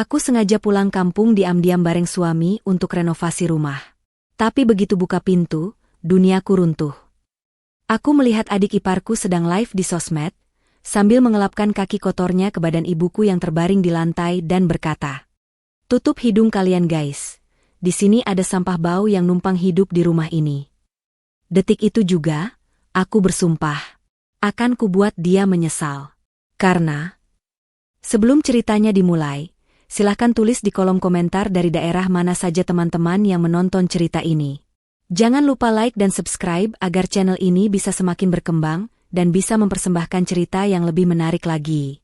Aku sengaja pulang kampung diam-diam bareng suami untuk renovasi rumah. Tapi begitu buka pintu, duniaku runtuh. Aku melihat adik iparku sedang live di sosmed, sambil mengelapkan kaki kotornya ke badan ibuku yang terbaring di lantai dan berkata, "Tutup hidung kalian guys. Di sini ada sampah bau yang numpang hidup di rumah ini." Detik itu juga, aku bersumpah, akan kubuat dia menyesal. Karena, sebelum ceritanya dimulai, silahkan tulis di kolom komentar dari daerah mana saja teman-teman yang menonton cerita ini. Jangan lupa like dan subscribe agar channel ini bisa semakin berkembang dan bisa mempersembahkan cerita yang lebih menarik lagi.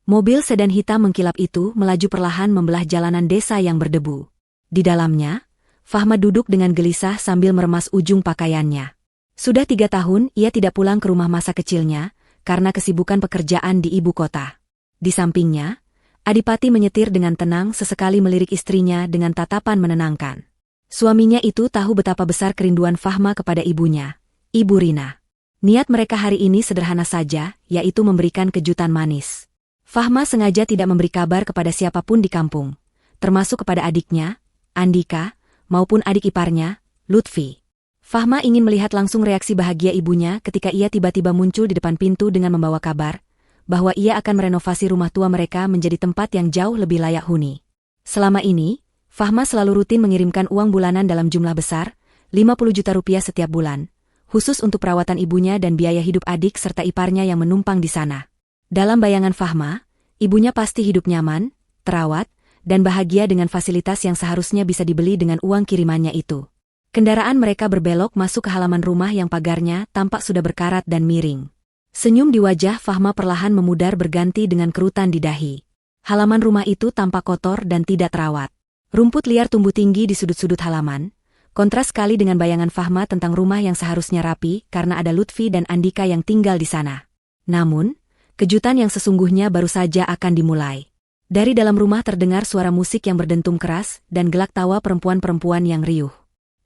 Mobil sedan hitam mengkilap itu melaju perlahan membelah jalanan desa yang berdebu. Di dalamnya, Fahma duduk dengan gelisah sambil meremas ujung pakaiannya. Sudah 3 tahun ia tidak pulang ke rumah masa kecilnya karena kesibukan pekerjaan di ibu kota. Di sampingnya, Adipati menyetir dengan tenang sesekali melirik istrinya dengan tatapan menenangkan. Suaminya itu tahu betapa besar kerinduan Fahma kepada ibunya, Ibu Rina. Niat mereka hari ini sederhana saja, yaitu memberikan kejutan manis. Fahma sengaja tidak memberi kabar kepada siapapun di kampung, termasuk kepada adiknya, Andika, maupun adik iparnya, Lutfi. Fahma ingin melihat langsung reaksi bahagia ibunya ketika ia tiba-tiba muncul di depan pintu dengan membawa kabar bahwa ia akan merenovasi rumah tua mereka menjadi tempat yang jauh lebih layak huni. Selama ini, Fahma selalu rutin mengirimkan uang bulanan dalam jumlah besar, 50 juta rupiah setiap bulan, khusus untuk perawatan ibunya dan biaya hidup adik serta iparnya yang menumpang di sana. Dalam bayangan Fahma, ibunya pasti hidup nyaman, terawat, dan bahagia dengan fasilitas yang seharusnya bisa dibeli dengan uang kirimannya itu. Kendaraan mereka berbelok masuk ke halaman rumah yang pagarnya tampak sudah berkarat dan miring. Senyum di wajah Fahma perlahan memudar berganti dengan kerutan di dahi. Halaman rumah itu tampak kotor dan tidak terawat. Rumput liar tumbuh tinggi di sudut-sudut halaman, kontras sekali dengan bayangan Fahma tentang rumah yang seharusnya rapi karena ada Lutfi dan Andika yang tinggal di sana. Namun, kejutan yang sesungguhnya baru saja akan dimulai. Dari dalam rumah terdengar suara musik yang berdentum keras dan gelak tawa perempuan-perempuan yang riuh.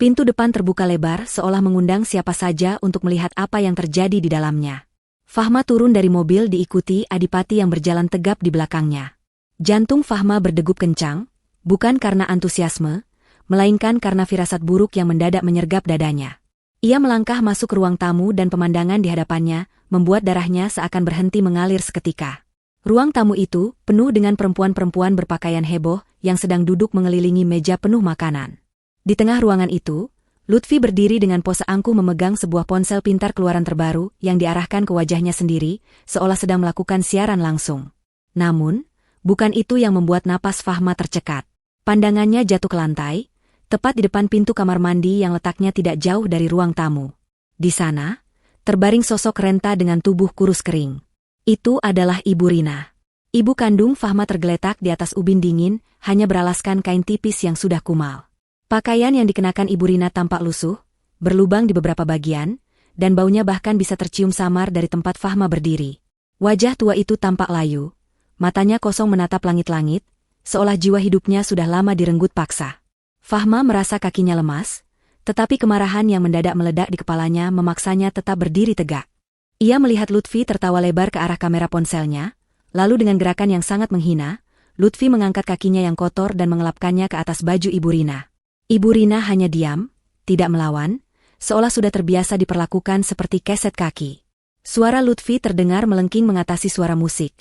Pintu depan terbuka lebar seolah mengundang siapa saja untuk melihat apa yang terjadi di dalamnya. Fahma turun dari mobil diikuti Adipati yang berjalan tegap di belakangnya. Jantung Fahma berdegup kencang, bukan karena antusiasme, melainkan karena firasat buruk yang mendadak menyergap dadanya. Ia melangkah masuk ke ruang tamu dan pemandangan di hadapannya membuat darahnya seakan berhenti mengalir seketika. Ruang tamu itu penuh dengan perempuan-perempuan berpakaian heboh yang sedang duduk mengelilingi meja penuh makanan. Di tengah ruangan itu, Lutfi berdiri dengan pose angkuh memegang sebuah ponsel pintar keluaran terbaru yang diarahkan ke wajahnya sendiri, seolah sedang melakukan siaran langsung. Namun, bukan itu yang membuat napas Fahma tercekat. Pandangannya jatuh ke lantai, tepat di depan pintu kamar mandi yang letaknya tidak jauh dari ruang tamu. Di sana, terbaring sosok renta dengan tubuh kurus kering. Itu adalah Ibu Rina. Ibu kandung Fahma tergeletak di atas ubin dingin, hanya beralaskan kain tipis yang sudah kumal. Pakaian yang dikenakan Ibu Rina tampak lusuh, berlubang di beberapa bagian, dan baunya bahkan bisa tercium samar dari tempat Fahma berdiri. Wajah tua itu tampak layu, matanya kosong menatap langit-langit, seolah jiwa hidupnya sudah lama direnggut paksa. Fahma merasa kakinya lemas, tetapi kemarahan yang mendadak meledak di kepalanya memaksanya tetap berdiri tegak. Ia melihat Lutfi tertawa lebar ke arah kamera ponselnya, lalu dengan gerakan yang sangat menghina, Lutfi mengangkat kakinya yang kotor dan mengelapkannya ke atas baju Ibu Rina. Ibu Rina hanya diam, tidak melawan, seolah sudah terbiasa diperlakukan seperti keset kaki. Suara Lutfi terdengar melengking mengatasi suara musik.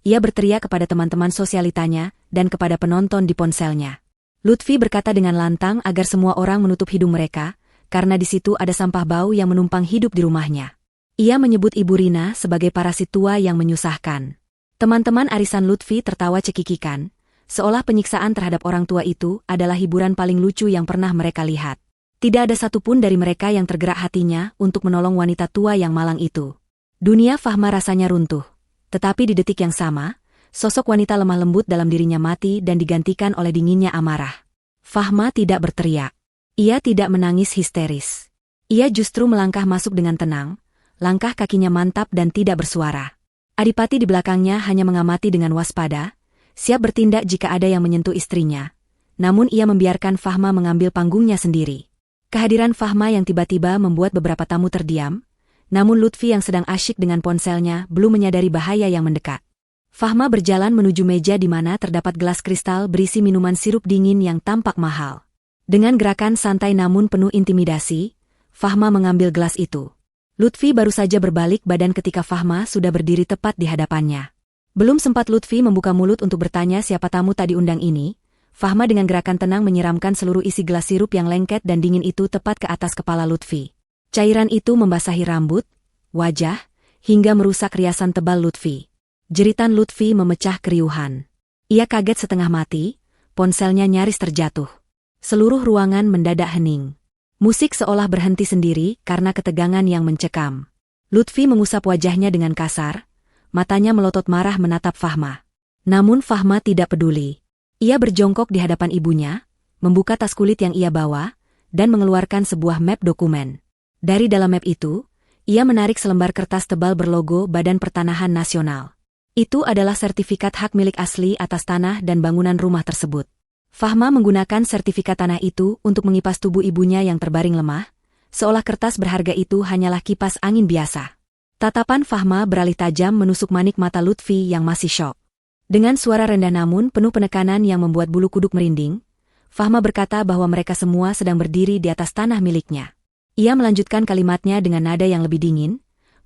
Ia berteriak kepada teman-teman sosialitanya dan kepada penonton di ponselnya. Lutfi berkata dengan lantang agar semua orang menutup hidung mereka, karena di situ ada sampah bau yang menumpang hidup di rumahnya. Ia menyebut Ibu Rina sebagai parasit tua yang menyusahkan. Teman-teman arisan Lutfi tertawa cekikikan, seolah penyiksaan terhadap orang tua itu adalah hiburan paling lucu yang pernah mereka lihat. Tidak ada satupun dari mereka yang tergerak hatinya untuk menolong wanita tua yang malang itu. Dunia Fahma rasanya runtuh. Tetapi di detik yang sama, sosok wanita lemah lembut dalam dirinya mati dan digantikan oleh dinginnya amarah. Fahma tidak berteriak. Ia tidak menangis histeris. Ia justru melangkah masuk dengan tenang, langkah kakinya mantap dan tidak bersuara. Adipati di belakangnya hanya mengamati dengan waspada, siap bertindak jika ada yang menyentuh istrinya. Namun ia membiarkan Fahma mengambil panggungnya sendiri. Kehadiran Fahma yang tiba-tiba membuat beberapa tamu terdiam, namun Lutfi yang sedang asyik dengan ponselnya belum menyadari bahaya yang mendekat. Fahma berjalan menuju meja di mana terdapat gelas kristal berisi minuman sirup dingin yang tampak mahal. Dengan gerakan santai namun penuh intimidasi, Fahma mengambil gelas itu. Lutfi baru saja berbalik badan ketika Fahma sudah berdiri tepat di hadapannya. Belum sempat Lutfi membuka mulut untuk bertanya siapa tamu tak diundang ini, Fahma dengan gerakan tenang menyiramkan seluruh isi gelas sirup yang lengket dan dingin itu tepat ke atas kepala Lutfi. Cairan itu membasahi rambut, wajah, hingga merusak riasan tebal Lutfi. Jeritan Lutfi memecah keriuhan. Ia kaget setengah mati, ponselnya nyaris terjatuh. Seluruh ruangan mendadak hening. Musik seolah berhenti sendiri karena ketegangan yang mencekam. Lutfi mengusap wajahnya dengan kasar, matanya melotot marah menatap Fahma. Namun Fahma tidak peduli. Ia berjongkok di hadapan ibunya, membuka tas kulit yang ia bawa, dan mengeluarkan sebuah map dokumen. Dari dalam map itu, ia menarik selembar kertas tebal berlogo Badan Pertanahan Nasional. Itu adalah sertifikat hak milik asli atas tanah dan bangunan rumah tersebut. Fahma menggunakan sertifikat tanah itu untuk mengipas tubuh ibunya yang terbaring lemah, seolah kertas berharga itu hanyalah kipas angin biasa. Tatapan Fahma beralih tajam menusuk manik mata Lutfi yang masih syok. Dengan suara rendah namun penuh penekanan yang membuat bulu kuduk merinding, Fahma berkata bahwa mereka semua sedang berdiri di atas tanah miliknya. Ia melanjutkan kalimatnya dengan nada yang lebih dingin,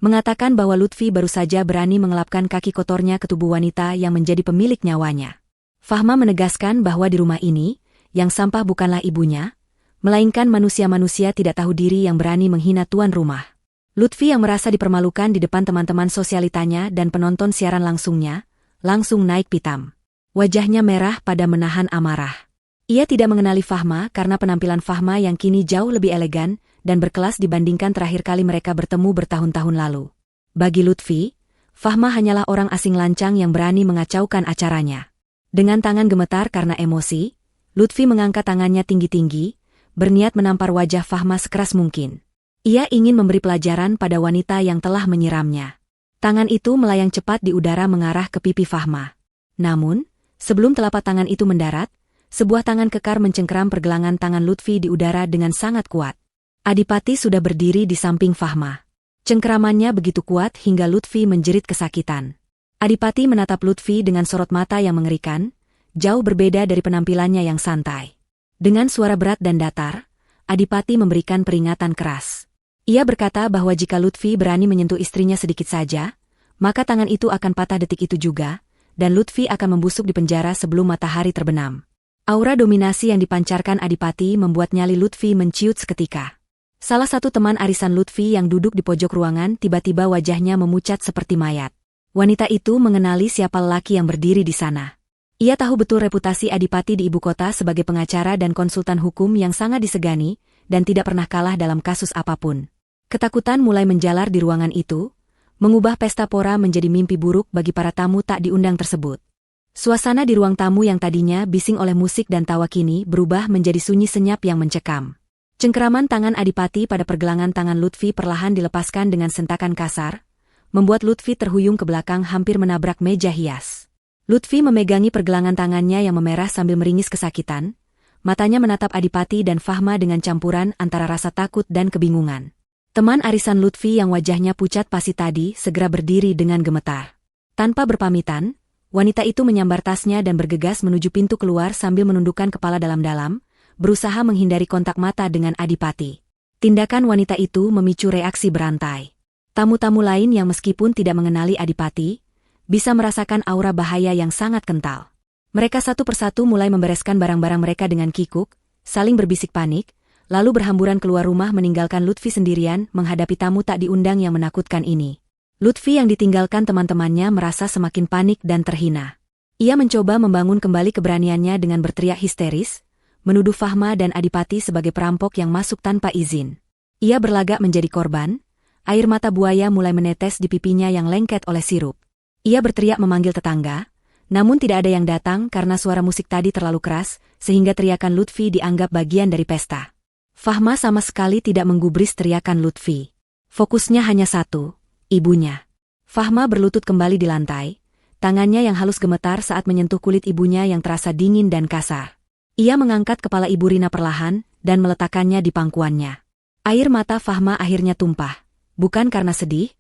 mengatakan bahwa Lutfi baru saja berani mengelapkan kaki kotornya ke tubuh wanita yang menjadi pemilik nyawanya. Fahma menegaskan bahwa di rumah ini, yang sampah bukanlah ibunya, melainkan manusia-manusia tidak tahu diri yang berani menghina tuan rumah. Lutfi yang merasa dipermalukan di depan teman-teman sosialitanya dan penonton siaran langsungnya, langsung naik pitam. Wajahnya merah pada menahan amarah. Ia tidak mengenali Fahma karena penampilan Fahma yang kini jauh lebih elegan dan berkelas dibandingkan terakhir kali mereka bertemu bertahun-tahun lalu. Bagi Lutfi, Fahma hanyalah orang asing lancang yang berani mengacaukan acaranya. Dengan tangan gemetar karena emosi, Lutfi mengangkat tangannya tinggi-tinggi, berniat menampar wajah Fahma sekeras mungkin. Ia ingin memberi pelajaran pada wanita yang telah menyiramnya. Tangan itu melayang cepat di udara mengarah ke pipi Fahma. Namun, sebelum telapak tangan itu mendarat, sebuah tangan kekar mencengkeram pergelangan tangan Lutfi di udara dengan sangat kuat. Adipati sudah berdiri di samping Fahma. Cengkeramannya begitu kuat hingga Lutfi menjerit kesakitan. Adipati menatap Lutfi dengan sorot mata yang mengerikan, jauh berbeda dari penampilannya yang santai. Dengan suara berat dan datar, Adipati memberikan peringatan keras. Ia berkata bahwa jika Lutfi berani menyentuh istrinya sedikit saja, maka tangan itu akan patah detik itu juga, dan Lutfi akan membusuk di penjara sebelum matahari terbenam. Aura dominasi yang dipancarkan Adipati membuat nyali Lutfi menciut seketika. Salah satu teman arisan Lutfi yang duduk di pojok ruangan tiba-tiba wajahnya memucat seperti mayat. Wanita itu mengenali siapa lelaki yang berdiri di sana. Ia tahu betul reputasi Adipati di ibu kota sebagai pengacara dan konsultan hukum yang sangat disegani, dan tidak pernah kalah dalam kasus apapun. Ketakutan mulai menjalar di ruangan itu, mengubah pesta pora menjadi mimpi buruk bagi para tamu tak diundang tersebut. Suasana di ruang tamu yang tadinya bising oleh musik dan tawa kini berubah menjadi sunyi senyap yang mencekam. Cengkeraman tangan Adipati pada pergelangan tangan Lutfi perlahan dilepaskan dengan sentakan kasar, membuat Lutfi terhuyung ke belakang hampir menabrak meja hias. Lutfi memegangi pergelangan tangannya yang memerah sambil meringis kesakitan, matanya menatap Adipati dan Fahma dengan campuran antara rasa takut dan kebingungan. Teman arisan Lutfi yang wajahnya pucat pasi tadi segera berdiri dengan gemetar. Tanpa berpamitan, wanita itu menyambar tasnya dan bergegas menuju pintu keluar sambil menundukkan kepala dalam-dalam, berusaha menghindari kontak mata dengan Adipati. Tindakan wanita itu memicu reaksi berantai. Tamu-tamu lain yang meskipun tidak mengenali Adipati, bisa merasakan aura bahaya yang sangat kental. Mereka satu persatu mulai membereskan barang-barang mereka dengan kikuk, saling berbisik panik, lalu berhamburan keluar rumah meninggalkan Lutfi sendirian menghadapi tamu tak diundang yang menakutkan ini. Lutfi yang ditinggalkan teman-temannya merasa semakin panik dan terhina. Ia mencoba membangun kembali keberaniannya dengan berteriak histeris, menuduh Fahma dan Adipati sebagai perampok yang masuk tanpa izin. Ia berlagak menjadi korban, air mata buaya mulai menetes di pipinya yang lengket oleh sirup. Ia berteriak memanggil tetangga, namun tidak ada yang datang karena suara musik tadi terlalu keras, sehingga teriakan Lutfi dianggap bagian dari pesta. Fahma sama sekali tidak menggubris teriakan Lutfi. Fokusnya hanya satu, ibunya. Fahma berlutut kembali di lantai, tangannya yang halus gemetar saat menyentuh kulit ibunya yang terasa dingin dan kasar. Ia mengangkat kepala Ibu Rina perlahan dan meletakkannya di pangkuannya. Air mata Fahma akhirnya tumpah, bukan karena sedih,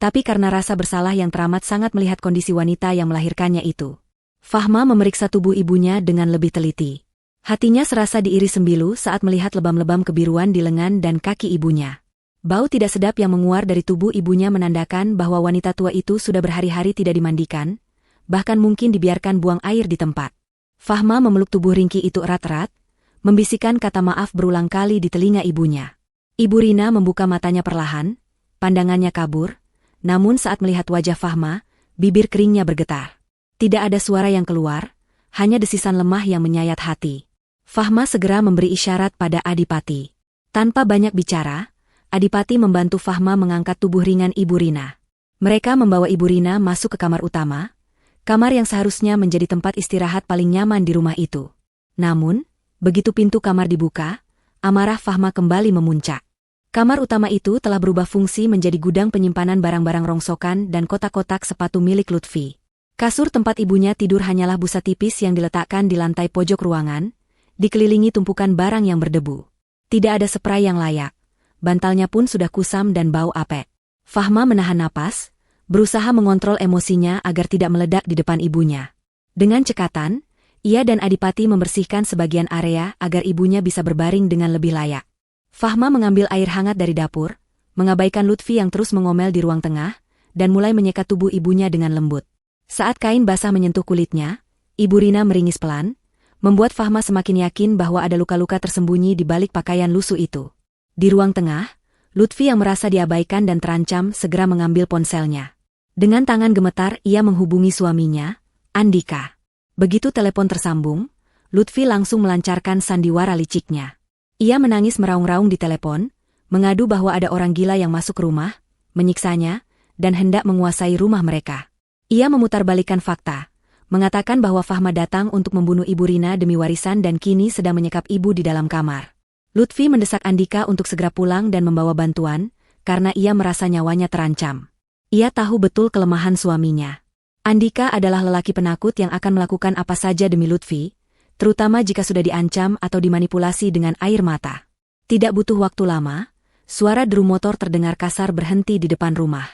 tapi karena rasa bersalah yang teramat sangat melihat kondisi wanita yang melahirkannya itu. Fahma memeriksa tubuh ibunya dengan lebih teliti. Hatinya serasa diiris sembilu saat melihat lebam-lebam kebiruan di lengan dan kaki ibunya. Bau tidak sedap yang menguar dari tubuh ibunya menandakan bahwa wanita tua itu sudah berhari-hari tidak dimandikan, bahkan mungkin dibiarkan buang air di tempat. Fahma memeluk tubuh ringkih itu erat-erat, membisikkan kata maaf berulang kali di telinga ibunya. Ibu Rina membuka matanya perlahan, pandangannya kabur, namun saat melihat wajah Fahma, bibir keringnya bergetar. Tidak ada suara yang keluar, hanya desisan lemah yang menyayat hati. Fahma segera memberi isyarat pada Adipati. Tanpa banyak bicara, Adipati membantu Fahma mengangkat tubuh ringan Ibu Rina. Mereka membawa Ibu Rina masuk ke kamar utama, kamar yang seharusnya menjadi tempat istirahat paling nyaman di rumah itu. Namun, begitu pintu kamar dibuka, amarah Fahma kembali memuncak. Kamar utama itu telah berubah fungsi menjadi gudang penyimpanan barang-barang rongsokan dan kotak-kotak sepatu milik Lutfi. Kasur tempat ibunya tidur hanyalah busa tipis yang diletakkan di lantai pojok ruangan, dikelilingi tumpukan barang yang berdebu. Tidak ada spray yang layak. Bantalnya pun sudah kusam dan bau apek. Fahma menahan napas, berusaha mengontrol emosinya agar tidak meledak di depan ibunya. Dengan cekatan, ia dan Adipati membersihkan sebagian area agar ibunya bisa berbaring dengan lebih layak. Fahma mengambil air hangat dari dapur, mengabaikan Lutfi yang terus mengomel di ruang tengah, dan mulai menyekat tubuh ibunya dengan lembut. Saat kain basah menyentuh kulitnya, Ibu Rina meringis pelan, membuat Fahma semakin yakin bahwa ada luka-luka tersembunyi di balik pakaian lusuh itu. Di ruang tengah, Lutfi yang merasa diabaikan dan terancam segera mengambil ponselnya. Dengan tangan gemetar ia menghubungi suaminya, Andika. Begitu telepon tersambung, Lutfi langsung melancarkan sandiwara liciknya. Ia menangis meraung-raung di telepon, mengadu bahwa ada orang gila yang masuk ke rumah, menyiksanya, dan hendak menguasai rumah mereka. Ia memutarbalikkan fakta, mengatakan bahwa Fahma datang untuk membunuh Ibu Rina demi warisan dan kini sedang menyekap ibu di dalam kamar. Lutfi mendesak Andika untuk segera pulang dan membawa bantuan, karena ia merasa nyawanya terancam. Ia tahu betul kelemahan suaminya. Andika adalah lelaki penakut yang akan melakukan apa saja demi Lutfi, terutama jika sudah diancam atau dimanipulasi dengan air mata. Tidak butuh waktu lama, suara deru motor terdengar kasar berhenti di depan rumah.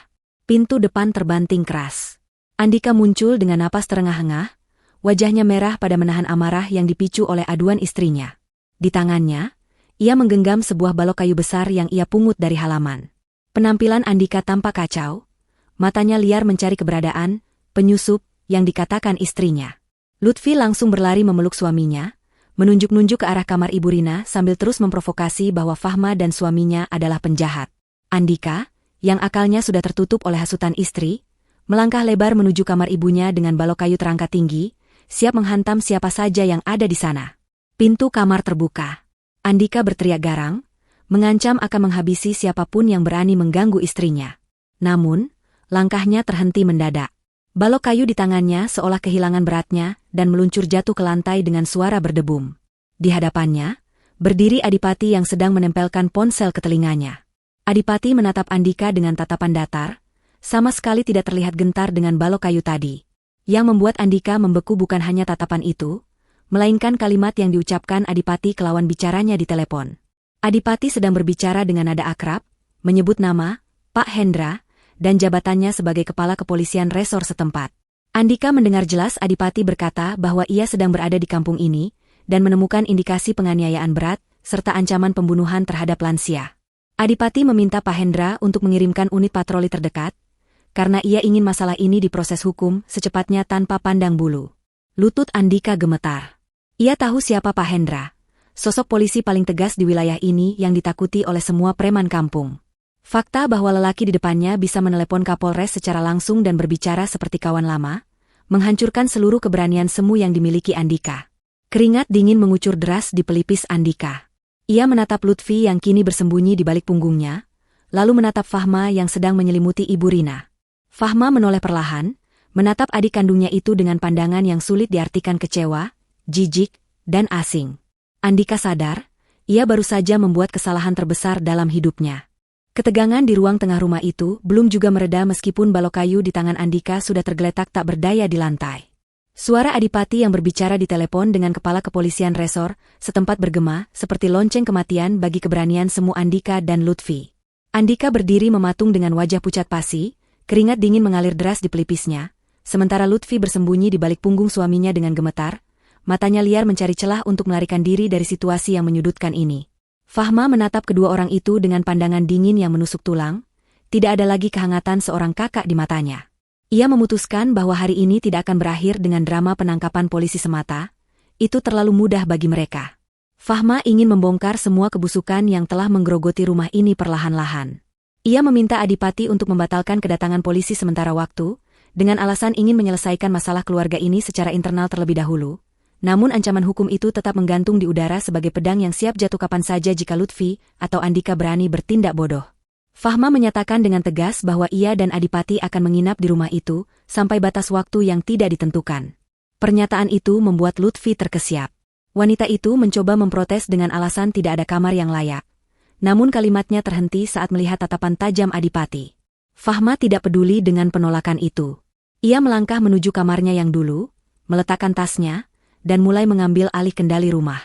Pintu depan terbanting keras. Andika muncul dengan napas terengah-engah, wajahnya merah pada menahan amarah yang dipicu oleh aduan istrinya. Di tangannya, ia menggenggam sebuah balok kayu besar yang ia pungut dari halaman. Penampilan Andika tampak kacau, matanya liar mencari keberadaan penyusup yang dikatakan istrinya. Lutfi langsung berlari memeluk suaminya, menunjuk-nunjuk ke arah kamar Ibu Rina sambil terus memprovokasi bahwa Fahma dan suaminya adalah penjahat. Andika, yang akalnya sudah tertutup oleh hasutan istri, melangkah lebar menuju kamar ibunya dengan balok kayu terangkat tinggi, siap menghantam siapa saja yang ada di sana. Pintu kamar terbuka. Andika berteriak garang, mengancam akan menghabisi siapapun yang berani mengganggu istrinya. Namun, langkahnya terhenti mendadak. Balok kayu di tangannya seolah kehilangan beratnya dan meluncur jatuh ke lantai dengan suara berdebum. Di hadapannya, berdiri Adipati yang sedang menempelkan ponsel ke telinganya. Adipati menatap Andika dengan tatapan datar, sama sekali tidak terlihat gentar dengan balok kayu tadi. Yang membuat Andika membeku bukan hanya tatapan itu, melainkan kalimat yang diucapkan Adipati ke lawan bicaranya di telepon. Adipati sedang berbicara dengan nada akrab, menyebut nama, Pak Hendra, dan jabatannya sebagai kepala kepolisian resor setempat. Andika mendengar jelas Adipati berkata bahwa ia sedang berada di kampung ini, dan menemukan indikasi penganiayaan berat, serta ancaman pembunuhan terhadap lansia. Adipati meminta Pak Hendra untuk mengirimkan unit patroli terdekat, karena ia ingin masalah ini diproses hukum secepatnya tanpa pandang bulu. Lutut Andika gemetar. Ia tahu siapa Pak Hendra, sosok polisi paling tegas di wilayah ini yang ditakuti oleh semua preman kampung. Fakta bahwa lelaki di depannya bisa menelepon Kapolres secara langsung dan berbicara seperti kawan lama, menghancurkan seluruh keberanian semu yang dimiliki Andika. Keringat dingin mengucur deras di pelipis Andika. Ia menatap Lutfi yang kini bersembunyi di balik punggungnya, lalu menatap Fahma yang sedang menyelimuti Ibu Rina. Fahma menoleh perlahan, menatap adik kandungnya itu dengan pandangan yang sulit diartikan kecewa, jijik, dan asing. Andika sadar, ia baru saja membuat kesalahan terbesar dalam hidupnya. Ketegangan di ruang tengah rumah itu belum juga mereda meskipun balok kayu di tangan Andika sudah tergeletak tak berdaya di lantai. Suara Adipati yang berbicara di telepon dengan kepala kepolisian resor setempat bergema seperti lonceng kematian bagi keberanian semu Andika dan Lutfi. Andika berdiri mematung dengan wajah pucat pasi, Keringat dingin mengalir deras di pelipisnya, sementara Lutfi bersembunyi di balik punggung suaminya dengan gemetar, matanya liar mencari celah untuk melarikan diri dari situasi yang menyudutkan ini. Fahma menatap kedua orang itu dengan pandangan dingin yang menusuk tulang, tidak ada lagi kehangatan seorang kakak di matanya. Ia memutuskan bahwa hari ini tidak akan berakhir dengan drama penangkapan polisi semata, itu terlalu mudah bagi mereka. Fahma ingin membongkar semua kebusukan yang telah menggerogoti rumah ini perlahan-lahan. Ia meminta Adipati untuk membatalkan kedatangan polisi sementara waktu, dengan alasan ingin menyelesaikan masalah keluarga ini secara internal terlebih dahulu. Namun ancaman hukum itu tetap menggantung di udara sebagai pedang yang siap jatuh kapan saja jika Lutfi atau Andika berani bertindak bodoh. Fahma menyatakan dengan tegas bahwa ia dan Adipati akan menginap di rumah itu sampai batas waktu yang tidak ditentukan. Pernyataan itu membuat Lutfi terkesiap. Wanita itu mencoba memprotes dengan alasan tidak ada kamar yang layak. Namun kalimatnya terhenti saat melihat tatapan tajam Adipati. Fahma tidak peduli dengan penolakan itu. Ia melangkah menuju kamarnya yang dulu, meletakkan tasnya, dan mulai mengambil alih kendali rumah.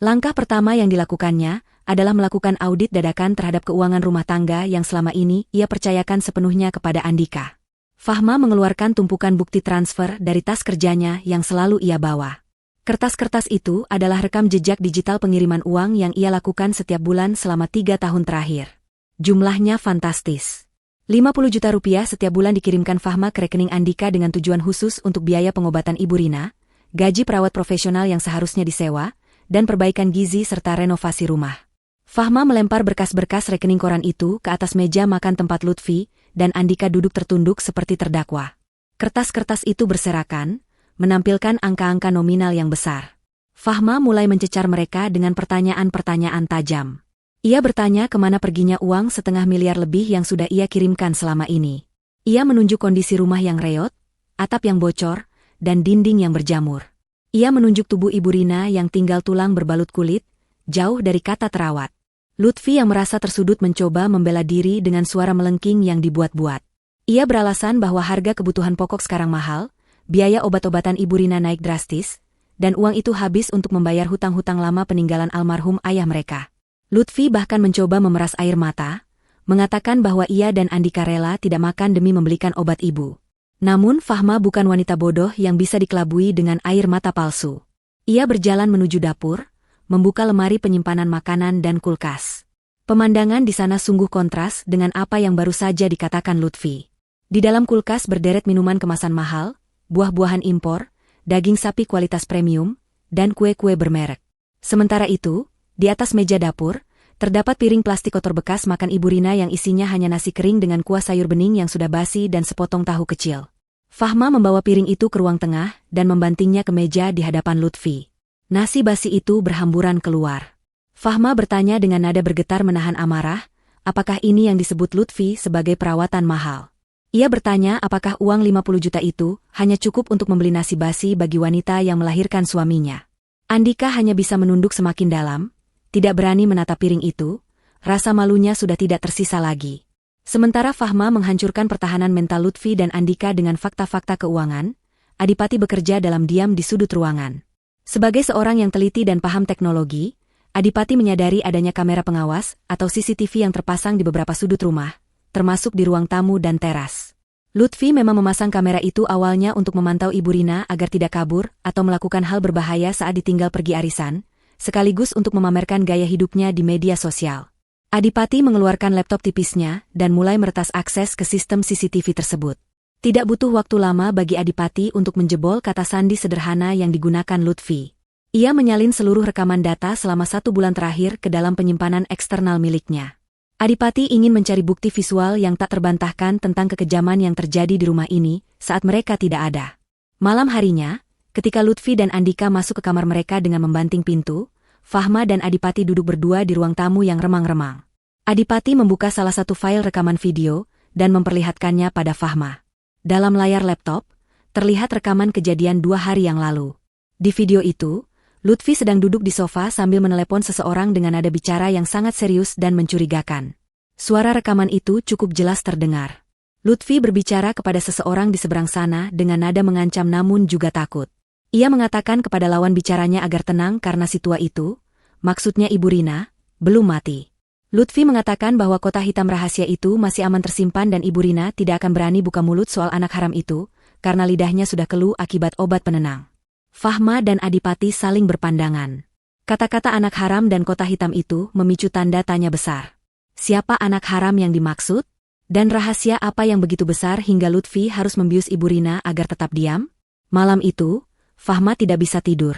Langkah pertama yang dilakukannya adalah melakukan audit dadakan terhadap keuangan rumah tangga yang selama ini ia percayakan sepenuhnya kepada Andika. Fahma mengeluarkan tumpukan bukti transfer dari tas kerjanya yang selalu ia bawa. Kertas-kertas itu adalah rekam jejak digital pengiriman uang yang ia lakukan setiap bulan selama 3 tahun terakhir. Jumlahnya fantastis. 50 juta rupiah setiap bulan dikirimkan Fahma ke rekening Andika dengan tujuan khusus untuk biaya pengobatan Ibu Rina, gaji perawat profesional yang seharusnya disewa, dan perbaikan gizi serta renovasi rumah. Fahma melempar berkas-berkas rekening koran itu ke atas meja makan tempat Lutfi, dan Andika duduk tertunduk seperti terdakwa. Kertas-kertas itu berserakan, menampilkan angka-angka nominal yang besar. Fahma mulai mencecar mereka dengan pertanyaan-pertanyaan tajam. Ia bertanya kemana perginya uang 1,5 miliar lebih yang sudah ia kirimkan selama ini. Ia menunjuk kondisi rumah yang reot, atap yang bocor, dan dinding yang berjamur. Ia menunjuk tubuh Ibu Rina yang tinggal tulang berbalut kulit, jauh dari kata terawat. Lutfi yang merasa tersudut mencoba membela diri dengan suara melengking yang dibuat-buat. Ia beralasan bahwa harga kebutuhan pokok sekarang mahal, biaya obat-obatan Ibu Rina naik drastis, dan uang itu habis untuk membayar hutang-hutang lama peninggalan almarhum ayah mereka. Lutfi bahkan mencoba memeras air mata, mengatakan bahwa ia dan Andika rela tidak makan demi membelikan obat ibu. Namun Fahma bukan wanita bodoh yang bisa dikelabui dengan air mata palsu. Ia berjalan menuju dapur, membuka lemari penyimpanan makanan dan kulkas. Pemandangan di sana sungguh kontras dengan apa yang baru saja dikatakan Lutfi. Di dalam kulkas berderet minuman kemasan mahal, buah-buahan impor, daging sapi kualitas premium, dan kue-kue bermerek. Sementara itu, di atas meja dapur, terdapat piring plastik kotor bekas makan Ibu Rina yang isinya hanya nasi kering dengan kuah sayur bening yang sudah basi dan sepotong tahu kecil. Fahma membawa piring itu ke ruang tengah dan membantingnya ke meja di hadapan Lutfi. Nasi basi itu berhamburan keluar. Fahma bertanya dengan nada bergetar menahan amarah, apakah ini yang disebut Lutfi sebagai perawatan mahal? Ia bertanya apakah uang 50 juta itu hanya cukup untuk membeli nasi basi bagi wanita yang melahirkan suaminya. Andika hanya bisa menunduk semakin dalam, tidak berani menatap piring itu, rasa malunya sudah tidak tersisa lagi. Sementara Fahma menghancurkan pertahanan mental Lutfi dan Andika dengan fakta-fakta keuangan, Adipati bekerja dalam diam di sudut ruangan. Sebagai seorang yang teliti dan paham teknologi, Adipati menyadari adanya kamera pengawas atau CCTV yang terpasang di beberapa sudut rumah, termasuk di ruang tamu dan teras. Lutfi memang memasang kamera itu awalnya untuk memantau Ibu Rina agar tidak kabur atau melakukan hal berbahaya saat ditinggal pergi arisan, sekaligus untuk memamerkan gaya hidupnya di media sosial. Adipati mengeluarkan laptop tipisnya dan mulai meretas akses ke sistem CCTV tersebut. Tidak butuh waktu lama bagi Adipati untuk menjebol kata sandi sederhana yang digunakan Lutfi. Ia menyalin seluruh rekaman data selama 1 bulan terakhir ke dalam penyimpanan eksternal miliknya. Adipati ingin mencari bukti visual yang tak terbantahkan tentang kekejaman yang terjadi di rumah ini saat mereka tidak ada. Malam harinya, ketika Lutfi dan Andika masuk ke kamar mereka dengan membanting pintu, Fahma dan Adipati duduk berdua di ruang tamu yang remang-remang. Adipati membuka salah satu file rekaman video dan memperlihatkannya pada Fahma. Dalam layar laptop, terlihat rekaman kejadian 2 hari yang lalu. Di video itu, Lutfi sedang duduk di sofa sambil menelepon seseorang dengan nada bicara yang sangat serius dan mencurigakan. Suara rekaman itu cukup jelas terdengar. Lutfi berbicara kepada seseorang di seberang sana dengan nada mengancam namun juga takut. Ia mengatakan kepada lawan bicaranya agar tenang karena si tua itu, maksudnya Ibu Rina, belum mati. Lutfi mengatakan bahwa kotak hitam rahasia itu masih aman tersimpan dan Ibu Rina tidak akan berani buka mulut soal anak haram itu, karena lidahnya sudah keluh akibat obat penenang. Fahma dan Adipati saling berpandangan. Kata-kata anak haram dan kotak hitam itu memicu tanda tanya besar. Siapa anak haram yang dimaksud? Dan rahasia apa yang begitu besar hingga Lutfi harus membius Ibu Rina agar tetap diam? Malam itu, Fahma tidak bisa tidur.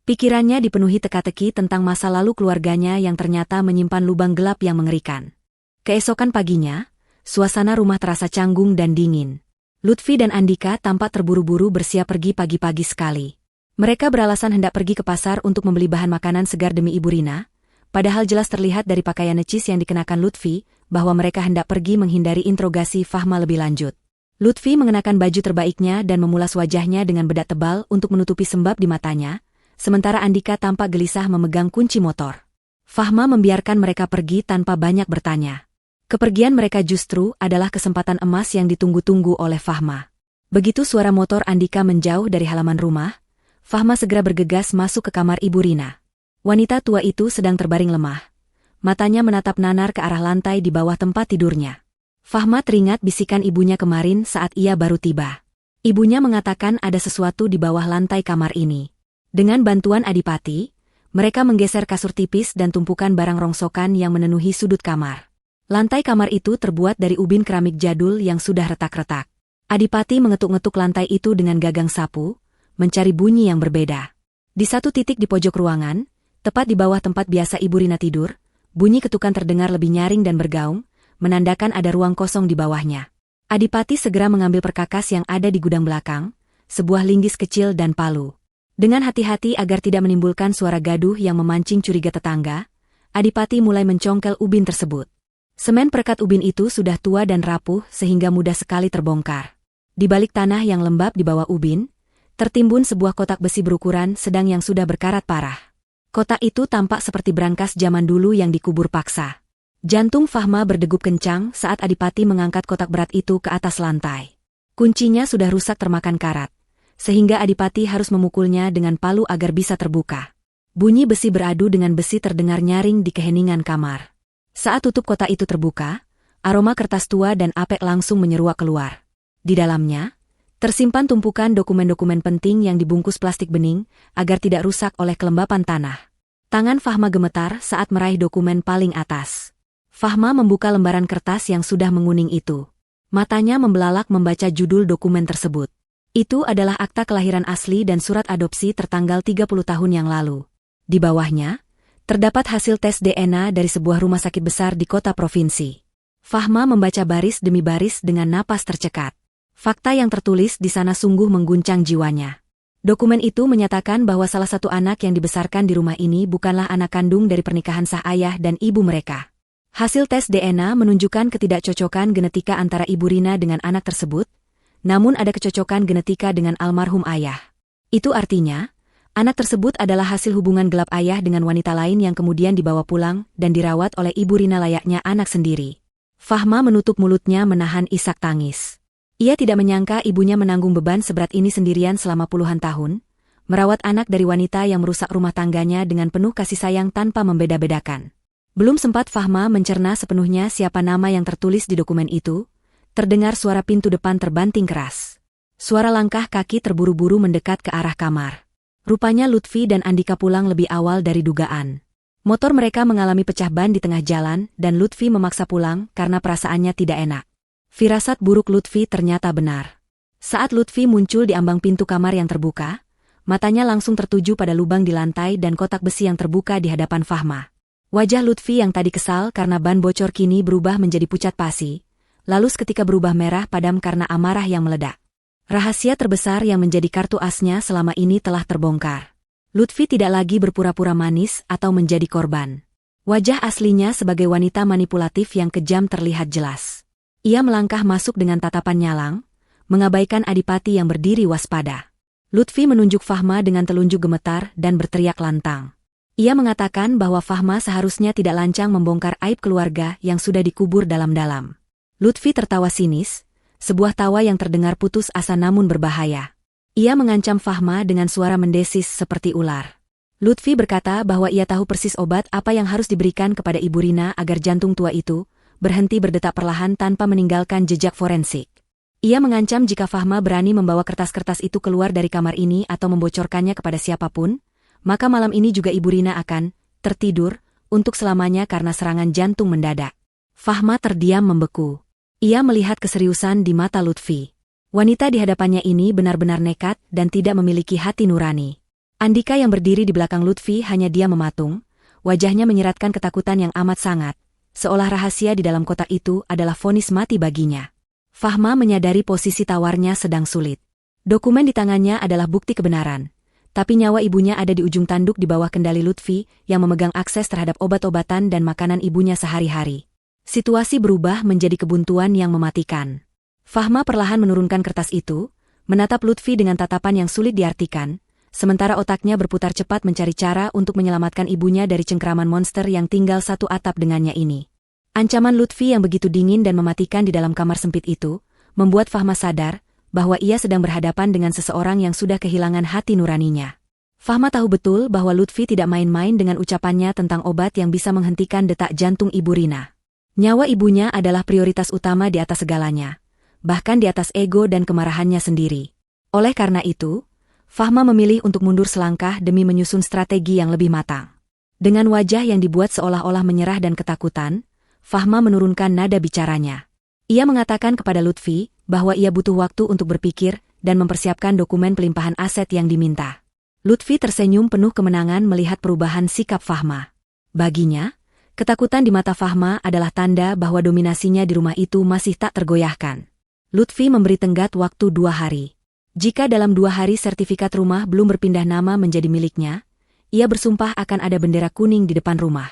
Pikirannya dipenuhi teka-teki tentang masa lalu keluarganya yang ternyata menyimpan lubang gelap yang mengerikan. Keesokan paginya, suasana rumah terasa canggung dan dingin. Lutfi dan Andika tampak terburu-buru bersiap pergi pagi-pagi sekali. Mereka beralasan hendak pergi ke pasar untuk membeli bahan makanan segar demi Ibu Rina, padahal jelas terlihat dari pakaian necis yang dikenakan Lutfi, bahwa mereka hendak pergi menghindari interogasi Fahma lebih lanjut. Lutfi mengenakan baju terbaiknya dan memulas wajahnya dengan bedak tebal untuk menutupi sembab di matanya, sementara Andika tampak gelisah memegang kunci motor. Fahma membiarkan mereka pergi tanpa banyak bertanya. Kepergian mereka justru adalah kesempatan emas yang ditunggu-tunggu oleh Fahma. Begitu suara motor Andika menjauh dari halaman rumah, Fahma segera bergegas masuk ke kamar Ibu Rina. Wanita tua itu sedang terbaring lemah. Matanya menatap nanar ke arah lantai di bawah tempat tidurnya. Fahma teringat bisikan ibunya kemarin saat ia baru tiba. Ibunya mengatakan ada sesuatu di bawah lantai kamar ini. Dengan bantuan Adipati, mereka menggeser kasur tipis dan tumpukan barang rongsokan yang memenuhi sudut kamar. Lantai kamar itu terbuat dari ubin keramik jadul yang sudah retak-retak. Adipati mengetuk-ngetuk lantai itu dengan gagang sapu, mencari bunyi yang berbeda. Di satu titik di pojok ruangan, tepat di bawah tempat biasa Ibu Rina tidur, bunyi ketukan terdengar lebih nyaring dan bergaung, menandakan ada ruang kosong di bawahnya. Adipati segera mengambil perkakas yang ada di gudang belakang, sebuah linggis kecil dan palu. Dengan hati-hati agar tidak menimbulkan suara gaduh yang memancing curiga tetangga, Adipati mulai mencongkel ubin tersebut. Semen perekat ubin itu sudah tua dan rapuh sehingga mudah sekali terbongkar. Di balik tanah yang lembab di bawah ubin, tertimbun sebuah kotak besi berukuran sedang yang sudah berkarat parah. Kotak itu tampak seperti brankas zaman dulu yang dikubur paksa. Jantung Fahma berdegup kencang saat Adipati mengangkat kotak berat itu ke atas lantai. Kuncinya sudah rusak termakan karat, sehingga Adipati harus memukulnya dengan palu agar bisa terbuka. Bunyi besi beradu dengan besi terdengar nyaring di keheningan kamar. Saat tutup kotak itu terbuka, aroma kertas tua dan apek langsung menyeruak keluar. Di dalamnya, tersimpan tumpukan dokumen-dokumen penting yang dibungkus plastik bening agar tidak rusak oleh kelembapan tanah. Tangan Fahma gemetar saat meraih dokumen paling atas. Fahma membuka lembaran kertas yang sudah menguning itu. Matanya membelalak membaca judul dokumen tersebut. Itu adalah akta kelahiran asli dan surat adopsi tertanggal 30 tahun yang lalu. Di bawahnya, terdapat hasil tes DNA dari sebuah rumah sakit besar di kota provinsi. Fahma membaca baris demi baris dengan napas tercekat. Fakta yang tertulis di sana sungguh mengguncang jiwanya. Dokumen itu menyatakan bahwa salah satu anak yang dibesarkan di rumah ini bukanlah anak kandung dari pernikahan sah ayah dan ibu mereka. Hasil tes DNA menunjukkan ketidakcocokan genetika antara Ibu Rina dengan anak tersebut, namun ada kecocokan genetika dengan almarhum ayah. Itu artinya, anak tersebut adalah hasil hubungan gelap ayah dengan wanita lain yang kemudian dibawa pulang dan dirawat oleh Ibu Rina layaknya anak sendiri. Fahma menutup mulutnya menahan isak tangis. Ia tidak menyangka ibunya menanggung beban seberat ini sendirian selama puluhan tahun, merawat anak dari wanita yang merusak rumah tangganya dengan penuh kasih sayang tanpa membeda-bedakan. Belum sempat Fahma mencerna sepenuhnya siapa nama yang tertulis di dokumen itu, terdengar suara pintu depan terbanting keras. Suara langkah kaki terburu-buru mendekat ke arah kamar. Rupanya Lutfi dan Andika pulang lebih awal dari dugaan. Motor mereka mengalami pecah ban di tengah jalan dan Lutfi memaksa pulang karena perasaannya tidak enak. Firasat buruk Lutfi ternyata benar. Saat Lutfi muncul di ambang pintu kamar yang terbuka, matanya langsung tertuju pada lubang di lantai dan kotak besi yang terbuka di hadapan Fahma. Wajah Lutfi yang tadi kesal karena ban bocor kini berubah menjadi pucat pasi, lalu seketika berubah merah padam karena amarah yang meledak. Rahasia terbesar yang menjadi kartu asnya selama ini telah terbongkar. Lutfi tidak lagi berpura-pura manis atau menjadi korban. Wajah aslinya sebagai wanita manipulatif yang kejam terlihat jelas. Ia melangkah masuk dengan tatapan nyalang, mengabaikan Adipati yang berdiri waspada. Lutfi menunjuk Fahma dengan telunjuk gemetar dan berteriak lantang. Ia mengatakan bahwa Fahma seharusnya tidak lancang membongkar aib keluarga yang sudah dikubur dalam-dalam. Lutfi tertawa sinis, sebuah tawa yang terdengar putus asa namun berbahaya. Ia mengancam Fahma dengan suara mendesis seperti ular. Lutfi berkata bahwa ia tahu persis obat apa yang harus diberikan kepada Ibu Rina agar jantung tua itu berhenti berdetak perlahan tanpa meninggalkan jejak forensik. Ia mengancam jika Fahma berani membawa kertas-kertas itu keluar dari kamar ini atau membocorkannya kepada siapapun, maka malam ini juga Ibu Rina akan tertidur untuk selamanya karena serangan jantung mendadak. Fahma terdiam membeku. Ia melihat keseriusan di mata Lutfi. Wanita di hadapannya ini benar-benar nekat dan tidak memiliki hati nurani. Andika yang berdiri di belakang Lutfi hanya diam mematung, wajahnya menyeratkan ketakutan yang amat sangat, seolah rahasia di dalam kotak itu adalah vonis mati baginya. Fahma menyadari posisi tawarnya sedang sulit. Dokumen di tangannya adalah bukti kebenaran, tapi nyawa ibunya ada di ujung tanduk di bawah kendali Lutfi yang memegang akses terhadap obat-obatan dan makanan ibunya sehari-hari. Situasi berubah menjadi kebuntuan yang mematikan. Fahma perlahan menurunkan kertas itu, menatap Lutfi dengan tatapan yang sulit diartikan, sementara otaknya berputar cepat mencari cara untuk menyelamatkan ibunya dari cengkeraman monster yang tinggal satu atap dengannya ini. Ancaman Lutfi yang begitu dingin dan mematikan di dalam kamar sempit itu, membuat Fahma sadar bahwa ia sedang berhadapan dengan seseorang yang sudah kehilangan hati nuraninya. Fahma tahu betul bahwa Lutfi tidak main-main dengan ucapannya tentang obat yang bisa menghentikan detak jantung Ibu Rina. Nyawa ibunya adalah prioritas utama di atas segalanya, bahkan di atas ego dan kemarahannya sendiri. Oleh karena itu, Fahma memilih untuk mundur selangkah demi menyusun strategi yang lebih matang. Dengan wajah yang dibuat seolah-olah menyerah dan ketakutan, Fahma menurunkan nada bicaranya. Ia mengatakan kepada Lutfi bahwa ia butuh waktu untuk berpikir dan mempersiapkan dokumen pelimpahan aset yang diminta. Lutfi tersenyum penuh kemenangan melihat perubahan sikap Fahma. Baginya, ketakutan di mata Fahma adalah tanda bahwa dominasinya di rumah itu masih tak tergoyahkan. Lutfi memberi tenggat waktu 2 hari. Jika dalam 2 hari sertifikat rumah belum berpindah nama menjadi miliknya, ia bersumpah akan ada bendera kuning di depan rumah.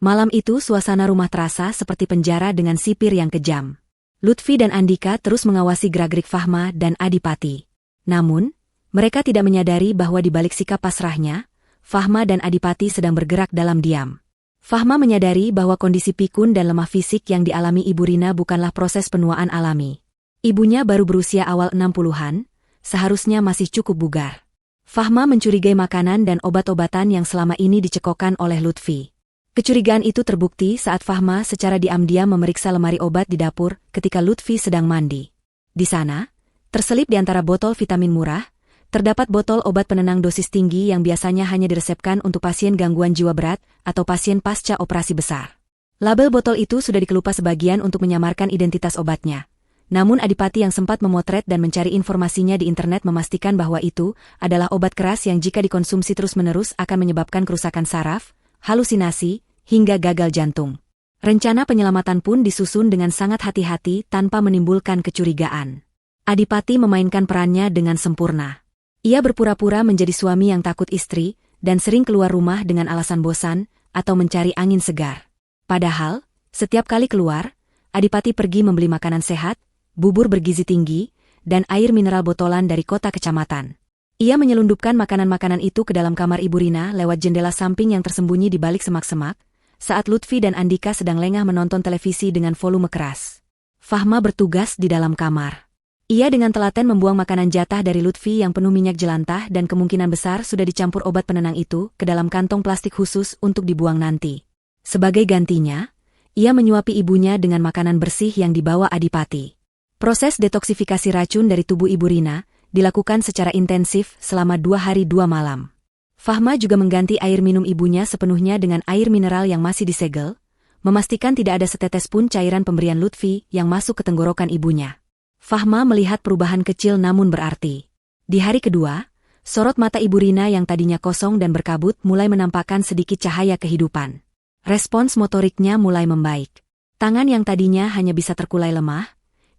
Malam itu suasana rumah terasa seperti penjara dengan sipir yang kejam. Lutfi dan Andika terus mengawasi gerak-gerik Fahma dan Adipati. Namun, mereka tidak menyadari bahwa di balik sikap pasrahnya, Fahma dan Adipati sedang bergerak dalam diam. Fahma menyadari bahwa kondisi pikun dan lemah fisik yang dialami Ibu Rina bukanlah proses penuaan alami. Ibunya baru berusia awal 60-an, seharusnya masih cukup bugar. Fahma mencurigai makanan dan obat-obatan yang selama ini dicekokkan oleh Lutfi. Kecurigaan itu terbukti saat Fahma secara diam-diam memeriksa lemari obat di dapur ketika Lutfi sedang mandi. Di sana, terselip di antara botol vitamin murah, terdapat botol obat penenang dosis tinggi yang biasanya hanya diresepkan untuk pasien gangguan jiwa berat atau pasien pasca operasi besar. Label botol itu sudah dikelupas sebagian untuk menyamarkan identitas obatnya. Namun Adipati yang sempat memotret dan mencari informasinya di internet memastikan bahwa itu adalah obat keras yang jika dikonsumsi terus-menerus akan menyebabkan kerusakan saraf, halusinasi, hingga gagal jantung. Rencana penyelamatan pun disusun dengan sangat hati-hati tanpa menimbulkan kecurigaan. Adipati memainkan perannya dengan sempurna. Ia berpura-pura menjadi suami yang takut istri dan sering keluar rumah dengan alasan bosan atau mencari angin segar. Padahal, setiap kali keluar, Adipati pergi membeli makanan sehat, bubur bergizi tinggi, dan air mineral botolan dari kota kecamatan. Ia menyelundupkan makanan-makanan itu ke dalam kamar Ibu Rina lewat jendela samping yang tersembunyi di balik semak-semak, saat Lutfi dan Andika sedang lengah menonton televisi dengan volume keras. Fahma bertugas di dalam kamar. Ia dengan telaten membuang makanan jatah dari Lutfi yang penuh minyak jelantah dan kemungkinan besar sudah dicampur obat penenang itu ke dalam kantong plastik khusus untuk dibuang nanti. Sebagai gantinya, ia menyuapi ibunya dengan makanan bersih yang dibawa Adipati. Proses detoksifikasi racun dari tubuh Ibu Rina dilakukan secara intensif selama 2 hari 2 malam. Fahma juga mengganti air minum ibunya sepenuhnya dengan air mineral yang masih disegel, memastikan tidak ada setetes pun cairan pemberian Lutfi yang masuk ke tenggorokan ibunya. Fahma melihat perubahan kecil namun berarti. Di hari kedua, sorot mata Ibu Rina yang tadinya kosong dan berkabut mulai menampakkan sedikit cahaya kehidupan. Respons motoriknya mulai membaik. Tangan yang tadinya hanya bisa terkulai lemah,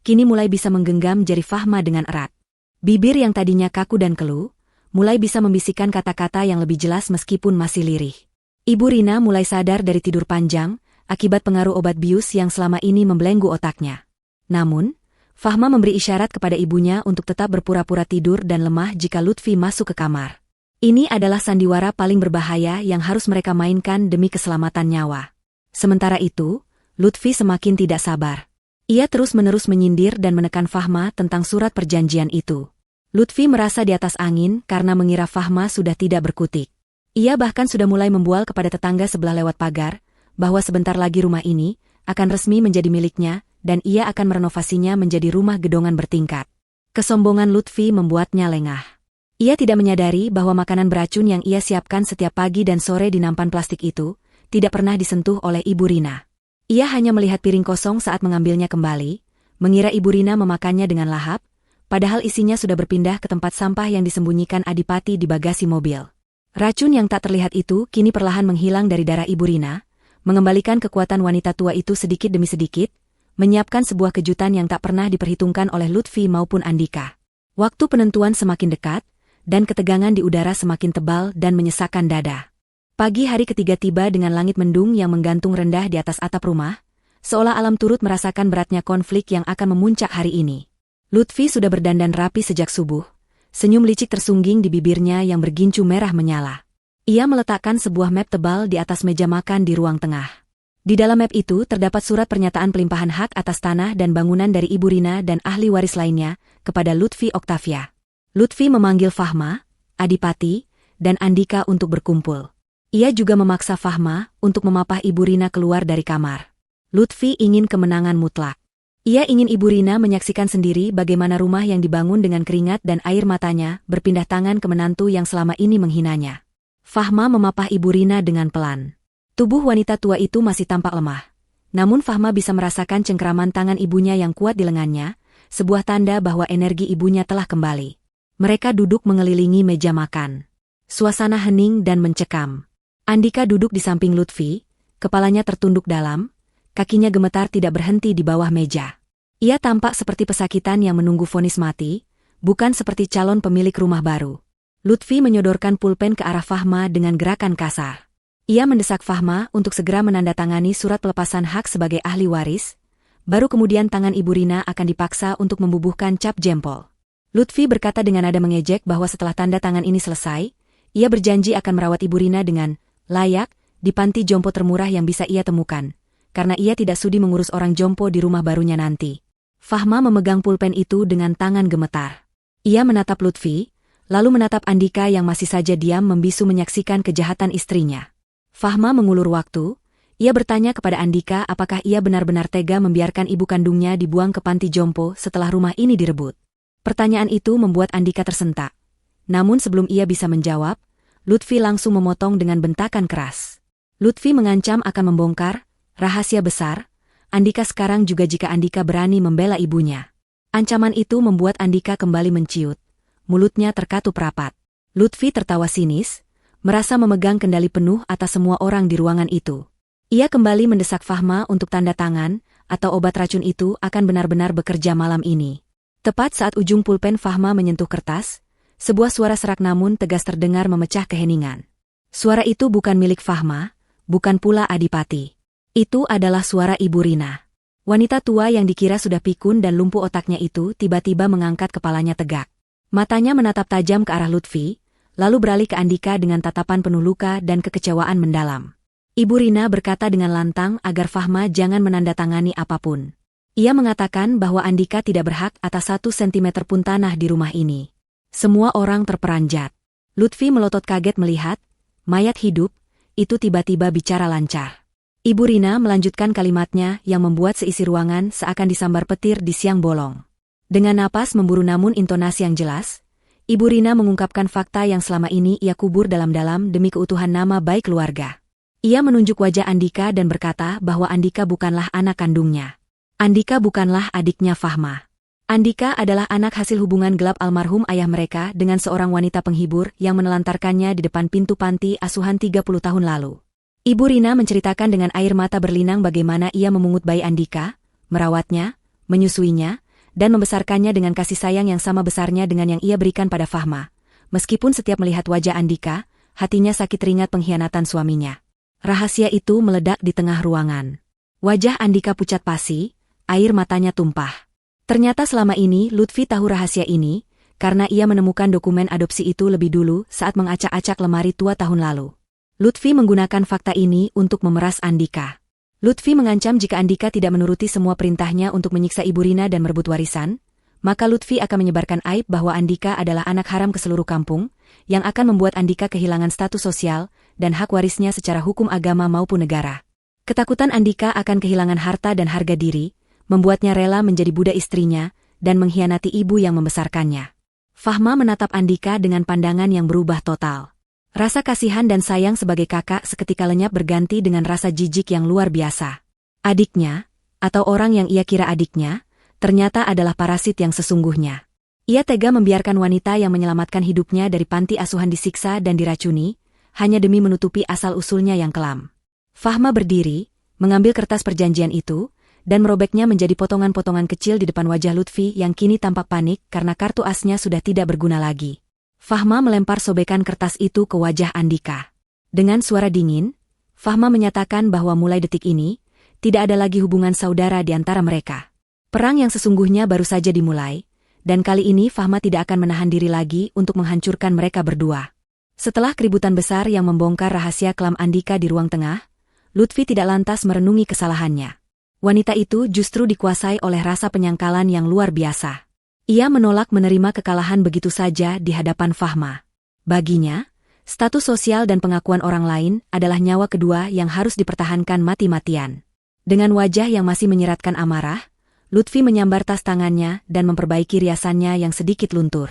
kini mulai bisa menggenggam jari Fahma dengan erat. Bibir yang tadinya kaku dan keluh, mulai bisa membisikkan kata-kata yang lebih jelas meskipun masih lirih. Ibu Rina mulai sadar dari tidur panjang, akibat pengaruh obat bius yang selama ini membelenggu otaknya. Namun, Fahma memberi isyarat kepada ibunya untuk tetap berpura-pura tidur dan lemah jika Lutfi masuk ke kamar. Ini adalah sandiwara paling berbahaya yang harus mereka mainkan demi keselamatan nyawa. Sementara itu, Lutfi semakin tidak sabar. Ia terus-menerus menyindir dan menekan Fahma tentang surat perjanjian itu. Lutfi merasa di atas angin karena mengira Fahma sudah tidak berkutik. Ia bahkan sudah mulai membual kepada tetangga sebelah lewat pagar, bahwa sebentar lagi rumah ini akan resmi menjadi miliknya, dan ia akan merenovasinya menjadi rumah gedongan bertingkat. Kesombongan Lutfi membuatnya lengah. Ia tidak menyadari bahwa makanan beracun yang ia siapkan setiap pagi dan sore di nampan plastik itu tidak pernah disentuh oleh Ibu Rina. Ia hanya melihat piring kosong saat mengambilnya kembali, mengira Ibu Rina memakannya dengan lahap, padahal isinya sudah berpindah ke tempat sampah yang disembunyikan Adipati di bagasi mobil. Racun yang tak terlihat itu kini perlahan menghilang dari darah Ibu Rina, mengembalikan kekuatan wanita tua itu sedikit demi sedikit, menyiapkan sebuah kejutan yang tak pernah diperhitungkan oleh Lutfi maupun Andika. Waktu penentuan semakin dekat, dan ketegangan di udara semakin tebal dan menyesakkan dada. Pagi hari ketiga tiba dengan langit mendung yang menggantung rendah di atas atap rumah, seolah alam turut merasakan beratnya konflik yang akan memuncak hari ini. Lutfi sudah berdandan rapi sejak subuh, senyum licik tersungging di bibirnya yang bergincu merah menyala. Ia meletakkan sebuah map tebal di atas meja makan di ruang tengah. Di dalam map itu terdapat surat pernyataan pelimpahan hak atas tanah dan bangunan dari Ibu Rina dan ahli waris lainnya kepada Lutfi Oktavia. Lutfi memanggil Fahma, Adipati, dan Andika untuk berkumpul. Ia juga memaksa Fahma untuk memapah Ibu Rina keluar dari kamar. Lutfi ingin kemenangan mutlak. Ia ingin Ibu Rina menyaksikan sendiri bagaimana rumah yang dibangun dengan keringat dan air matanya berpindah tangan ke menantu yang selama ini menghinanya. Fahma memapah Ibu Rina dengan pelan. Tubuh wanita tua itu masih tampak lemah. Namun Fahma bisa merasakan cengkeraman tangan ibunya yang kuat di lengannya, sebuah tanda bahwa energi ibunya telah kembali. Mereka duduk mengelilingi meja makan. Suasana hening dan mencekam. Andika duduk di samping Lutfi, kepalanya tertunduk dalam, kakinya gemetar tidak berhenti di bawah meja. Ia tampak seperti pesakitan yang menunggu vonis mati, bukan seperti calon pemilik rumah baru. Lutfi menyodorkan pulpen ke arah Fahma dengan gerakan kasar. Ia mendesak Fahma untuk segera menandatangani surat pelepasan hak sebagai ahli waris, baru kemudian tangan Ibu Rina akan dipaksa untuk membubuhkan cap jempol. Lutfi berkata dengan nada mengejek bahwa setelah tanda tangan ini selesai, ia berjanji akan merawat Ibu Rina dengan layak di panti jompo termurah yang bisa ia temukan, karena ia tidak sudi mengurus orang jompo di rumah barunya nanti. Fahma memegang pulpen itu dengan tangan gemetar. Ia menatap Lutfi, lalu menatap Andika yang masih saja diam membisu menyaksikan kejahatan istrinya. Fahma mengulur waktu, ia bertanya kepada Andika apakah ia benar-benar tega membiarkan ibu kandungnya dibuang ke panti jompo setelah rumah ini direbut. Pertanyaan itu membuat Andika tersentak. Namun sebelum ia bisa menjawab, Lutfi langsung memotong dengan bentakan keras. Lutfi mengancam akan membongkar rahasia besar, Andika sekarang juga jika Andika berani membela ibunya. Ancaman itu membuat Andika kembali menciut. Mulutnya terkatup rapat. Lutfi tertawa sinis, merasa memegang kendali penuh atas semua orang di ruangan itu. Ia kembali mendesak Fahma untuk tanda tangan, atau obat racun itu akan benar-benar bekerja malam ini. Tepat saat ujung pulpen Fahma menyentuh kertas, sebuah suara serak namun tegas terdengar memecah keheningan. Suara itu bukan milik Fahma, bukan pula Adipati. Itu adalah suara Ibu Rina. Wanita tua yang dikira sudah pikun dan lumpuh otaknya itu tiba-tiba mengangkat kepalanya tegak. Matanya menatap tajam ke arah Lutfi, lalu beralih ke Andika dengan tatapan penuh luka dan kekecewaan mendalam. Ibu Rina berkata dengan lantang agar Fahma jangan menandatangani apapun. Ia mengatakan bahwa Andika tidak berhak atas 1 sentimeter pun tanah di rumah ini. Semua orang terperanjat. Lutfi melotot kaget melihat mayat hidup itu tiba-tiba bicara lancar. Ibu Rina melanjutkan kalimatnya yang membuat seisi ruangan seakan disambar petir di siang bolong. Dengan napas memburu namun intonasi yang jelas, Ibu Rina mengungkapkan fakta yang selama ini ia kubur dalam-dalam demi keutuhan nama baik keluarga. Ia menunjuk wajah Andika dan berkata bahwa Andika bukanlah anak kandungnya. Andika bukanlah adiknya Fahma. Andika adalah anak hasil hubungan gelap almarhum ayah mereka dengan seorang wanita penghibur yang menelantarkannya di depan pintu panti asuhan 30 tahun lalu. Ibu Rina menceritakan dengan air mata berlinang bagaimana ia memungut bayi Andika, merawatnya, menyusuinya, dan membesarkannya dengan kasih sayang yang sama besarnya dengan yang ia berikan pada Fahma. Meskipun setiap melihat wajah Andika, hatinya sakit teringat pengkhianatan suaminya. Rahasia itu meledak di tengah ruangan. Wajah Andika pucat pasi, air matanya tumpah. Ternyata selama ini Lutfi tahu rahasia ini, karena ia menemukan dokumen adopsi itu lebih dulu saat mengacak-acak lemari tua tahun lalu. Lutfi menggunakan fakta ini untuk memeras Andika. Lutfi mengancam jika Andika tidak menuruti semua perintahnya untuk menyiksa Ibu Rina dan merebut warisan, maka Lutfi akan menyebarkan aib bahwa Andika adalah anak haram ke seluruh kampung, yang akan membuat Andika kehilangan status sosial dan hak warisnya secara hukum agama maupun negara. Ketakutan Andika akan kehilangan harta dan harga diri, membuatnya rela menjadi budak istrinya dan mengkhianati ibu yang membesarkannya. Fahma menatap Andika dengan pandangan yang berubah total. Rasa kasihan dan sayang sebagai kakak seketika lenyap berganti dengan rasa jijik yang luar biasa. Adiknya, atau orang yang ia kira adiknya, ternyata adalah parasit yang sesungguhnya. Ia tega membiarkan wanita yang menyelamatkan hidupnya dari panti asuhan disiksa dan diracuni, hanya demi menutupi asal-usulnya yang kelam. Fahma berdiri, mengambil kertas perjanjian itu, dan merobeknya menjadi potongan-potongan kecil di depan wajah Lutfi yang kini tampak panik karena kartu asnya sudah tidak berguna lagi. Fahma melempar sobekan kertas itu ke wajah Andika. Dengan suara dingin, Fahma menyatakan bahwa mulai detik ini, tidak ada lagi hubungan saudara di antara mereka. Perang yang sesungguhnya baru saja dimulai, dan kali ini Fahma tidak akan menahan diri lagi untuk menghancurkan mereka berdua. Setelah keributan besar yang membongkar rahasia kelam Andika di ruang tengah, Lutfi tidak lantas merenungi kesalahannya. Wanita itu justru dikuasai oleh rasa penyangkalan yang luar biasa. Ia menolak menerima kekalahan begitu saja di hadapan Fahma. Baginya, status sosial dan pengakuan orang lain adalah nyawa kedua yang harus dipertahankan mati-matian. Dengan wajah yang masih menyeratkan amarah, Lutfi menyambar tas tangannya dan memperbaiki riasannya yang sedikit luntur.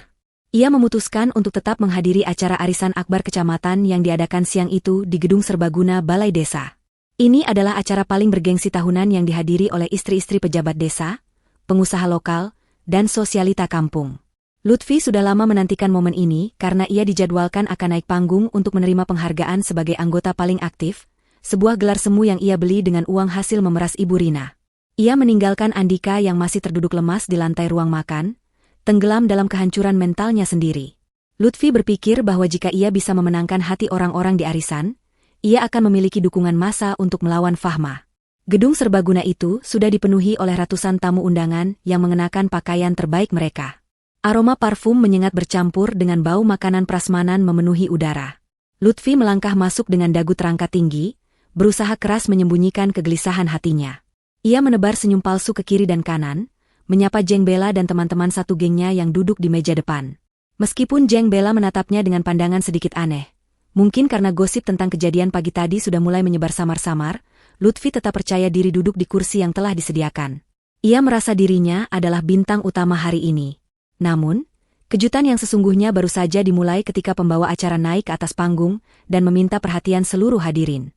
Ia memutuskan untuk tetap menghadiri acara arisan akbar kecamatan yang diadakan siang itu di Gedung Serbaguna Balai Desa. Ini adalah acara paling bergengsi tahunan yang dihadiri oleh istri-istri pejabat desa, pengusaha lokal, dan sosialita kampung. Lutfi sudah lama menantikan momen ini karena ia dijadwalkan akan naik panggung untuk menerima penghargaan sebagai anggota paling aktif, sebuah gelar semu yang ia beli dengan uang hasil memeras Ibu Rina. Ia meninggalkan Andika yang masih terduduk lemas di lantai ruang makan, tenggelam dalam kehancuran mentalnya sendiri. Lutfi berpikir bahwa jika ia bisa memenangkan hati orang-orang di arisan, ia akan memiliki dukungan massa untuk melawan Fahma. Gedung serbaguna itu sudah dipenuhi oleh ratusan tamu undangan yang mengenakan pakaian terbaik mereka. Aroma parfum menyengat bercampur dengan bau makanan prasmanan memenuhi udara. Lutfi melangkah masuk dengan dagu terangkat tinggi, berusaha keras menyembunyikan kegelisahan hatinya. Ia menebar senyum palsu ke kiri dan kanan, menyapa Jeng Bella dan teman-teman satu gengnya yang duduk di meja depan. Meskipun Jeng Bella menatapnya dengan pandangan sedikit aneh, mungkin karena gosip tentang kejadian pagi tadi sudah mulai menyebar samar-samar, Lutfi tetap percaya diri duduk di kursi yang telah disediakan. Ia merasa dirinya adalah bintang utama hari ini. Namun, kejutan yang sesungguhnya baru saja dimulai ketika pembawa acara naik ke atas panggung dan meminta perhatian seluruh hadirin.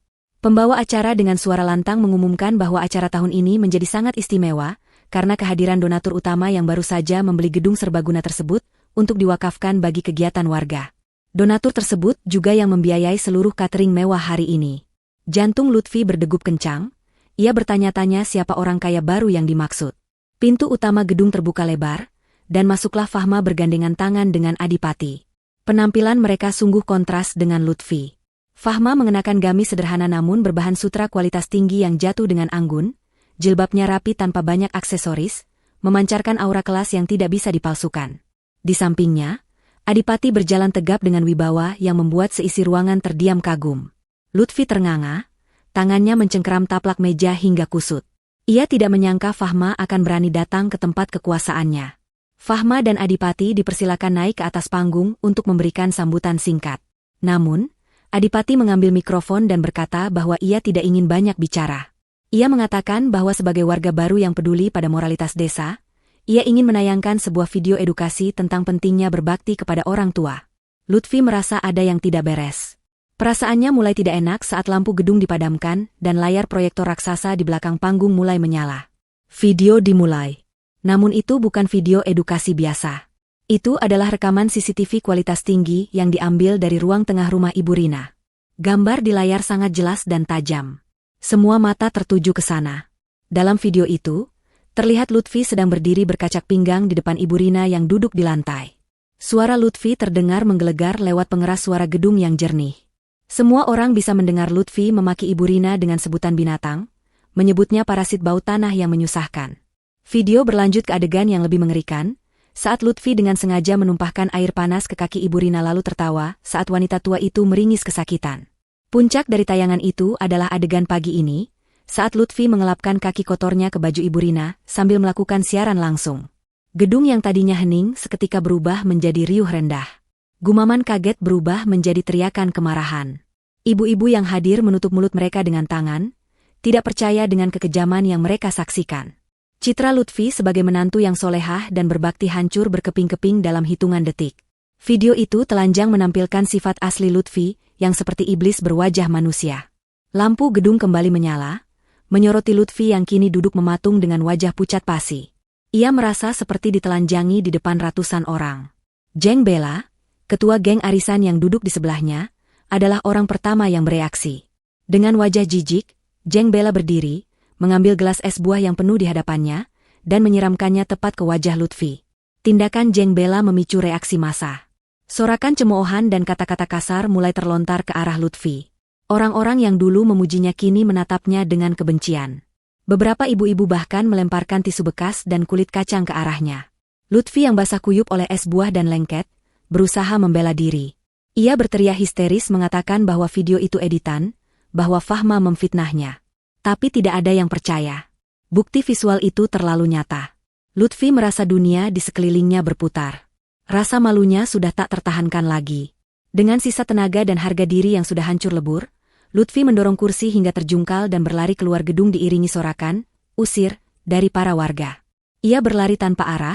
Pembawa acara dengan suara lantang mengumumkan bahwa acara tahun ini menjadi sangat istimewa karena kehadiran donatur utama yang baru saja membeli gedung serbaguna tersebut untuk diwakafkan bagi kegiatan warga. Donatur tersebut juga yang membiayai seluruh catering mewah hari ini. Jantung Lutfi berdegup kencang, ia bertanya-tanya siapa orang kaya baru yang dimaksud. Pintu utama gedung terbuka lebar, dan masuklah Fahma bergandengan tangan dengan Adipati. Penampilan mereka sungguh kontras dengan Lutfi. Fahma mengenakan gamis sederhana namun berbahan sutra kualitas tinggi yang jatuh dengan anggun, jilbabnya rapi tanpa banyak aksesoris, memancarkan aura kelas yang tidak bisa dipalsukan. Di sampingnya, Adipati berjalan tegap dengan wibawa yang membuat seisi ruangan terdiam kagum. Lutfi ternganga, tangannya mencengkeram taplak meja hingga kusut. Ia tidak menyangka Fahma akan berani datang ke tempat kekuasaannya. Fahma dan Adipati dipersilakan naik ke atas panggung untuk memberikan sambutan singkat. Namun, Adipati mengambil mikrofon dan berkata bahwa ia tidak ingin banyak bicara. Ia mengatakan bahwa sebagai warga baru yang peduli pada moralitas desa, ia ingin menayangkan sebuah video edukasi tentang pentingnya berbakti kepada orang tua. Lutfi merasa ada yang tidak beres. Perasaannya mulai tidak enak saat lampu gedung dipadamkan dan layar proyektor raksasa di belakang panggung mulai menyala. Video dimulai. Namun itu bukan video edukasi biasa. Itu adalah rekaman CCTV kualitas tinggi yang diambil dari ruang tengah rumah Ibu Rina. Gambar di layar sangat jelas dan tajam. Semua mata tertuju ke sana. Dalam video itu, terlihat Lutfi sedang berdiri berkacak pinggang di depan Ibu Rina yang duduk di lantai. Suara Lutfi terdengar menggelegar lewat pengeras suara gedung yang jernih. Semua orang bisa mendengar Lutfi memaki Ibu Rina dengan sebutan binatang, menyebutnya parasit bau tanah yang menyusahkan. Video berlanjut ke adegan yang lebih mengerikan, saat Lutfi dengan sengaja menumpahkan air panas ke kaki Ibu Rina lalu tertawa saat wanita tua itu meringis kesakitan. Puncak dari tayangan itu adalah adegan pagi ini, saat Lutfi mengelapkan kaki kotornya ke baju Ibu Rina sambil melakukan siaran langsung. Gedung yang tadinya hening seketika berubah menjadi riuh rendah. Gumaman kaget berubah menjadi teriakan kemarahan. Ibu-ibu yang hadir menutup mulut mereka dengan tangan, tidak percaya dengan kekejaman yang mereka saksikan. Citra Lutfi sebagai menantu yang solehah dan berbakti hancur berkeping-keping dalam hitungan detik. Video itu telanjang menampilkan sifat asli Lutfi yang seperti iblis berwajah manusia. Lampu gedung kembali menyala, menyoroti Lutfi yang kini duduk mematung dengan wajah pucat pasi. Ia merasa seperti ditelanjangi di depan ratusan orang. Jeng Bela, ketua geng arisan yang duduk di sebelahnya, adalah orang pertama yang bereaksi. Dengan wajah jijik, Jeng Bela berdiri, mengambil gelas es buah yang penuh di hadapannya, dan menyiramkannya tepat ke wajah Lutfi. Tindakan Jeng Bela memicu reaksi massa. Sorakan cemoohan dan kata-kata kasar mulai terlontar ke arah Lutfi. Orang-orang yang dulu memujinya kini menatapnya dengan kebencian. Beberapa ibu-ibu bahkan melemparkan tisu bekas dan kulit kacang ke arahnya. Lutfi yang basah kuyup oleh es buah dan lengket, berusaha membela diri. Ia berteriak histeris mengatakan bahwa video itu editan, bahwa Fahma memfitnahnya. Tapi tidak ada yang percaya. Bukti visual itu terlalu nyata. Lutfi merasa dunia di sekelilingnya berputar. Rasa malunya sudah tak tertahankan lagi. Dengan sisa tenaga dan harga diri yang sudah hancur lebur, Lutfi mendorong kursi hingga terjungkal dan berlari keluar gedung diiringi sorakan, "Usir," dari para warga. Ia berlari tanpa arah,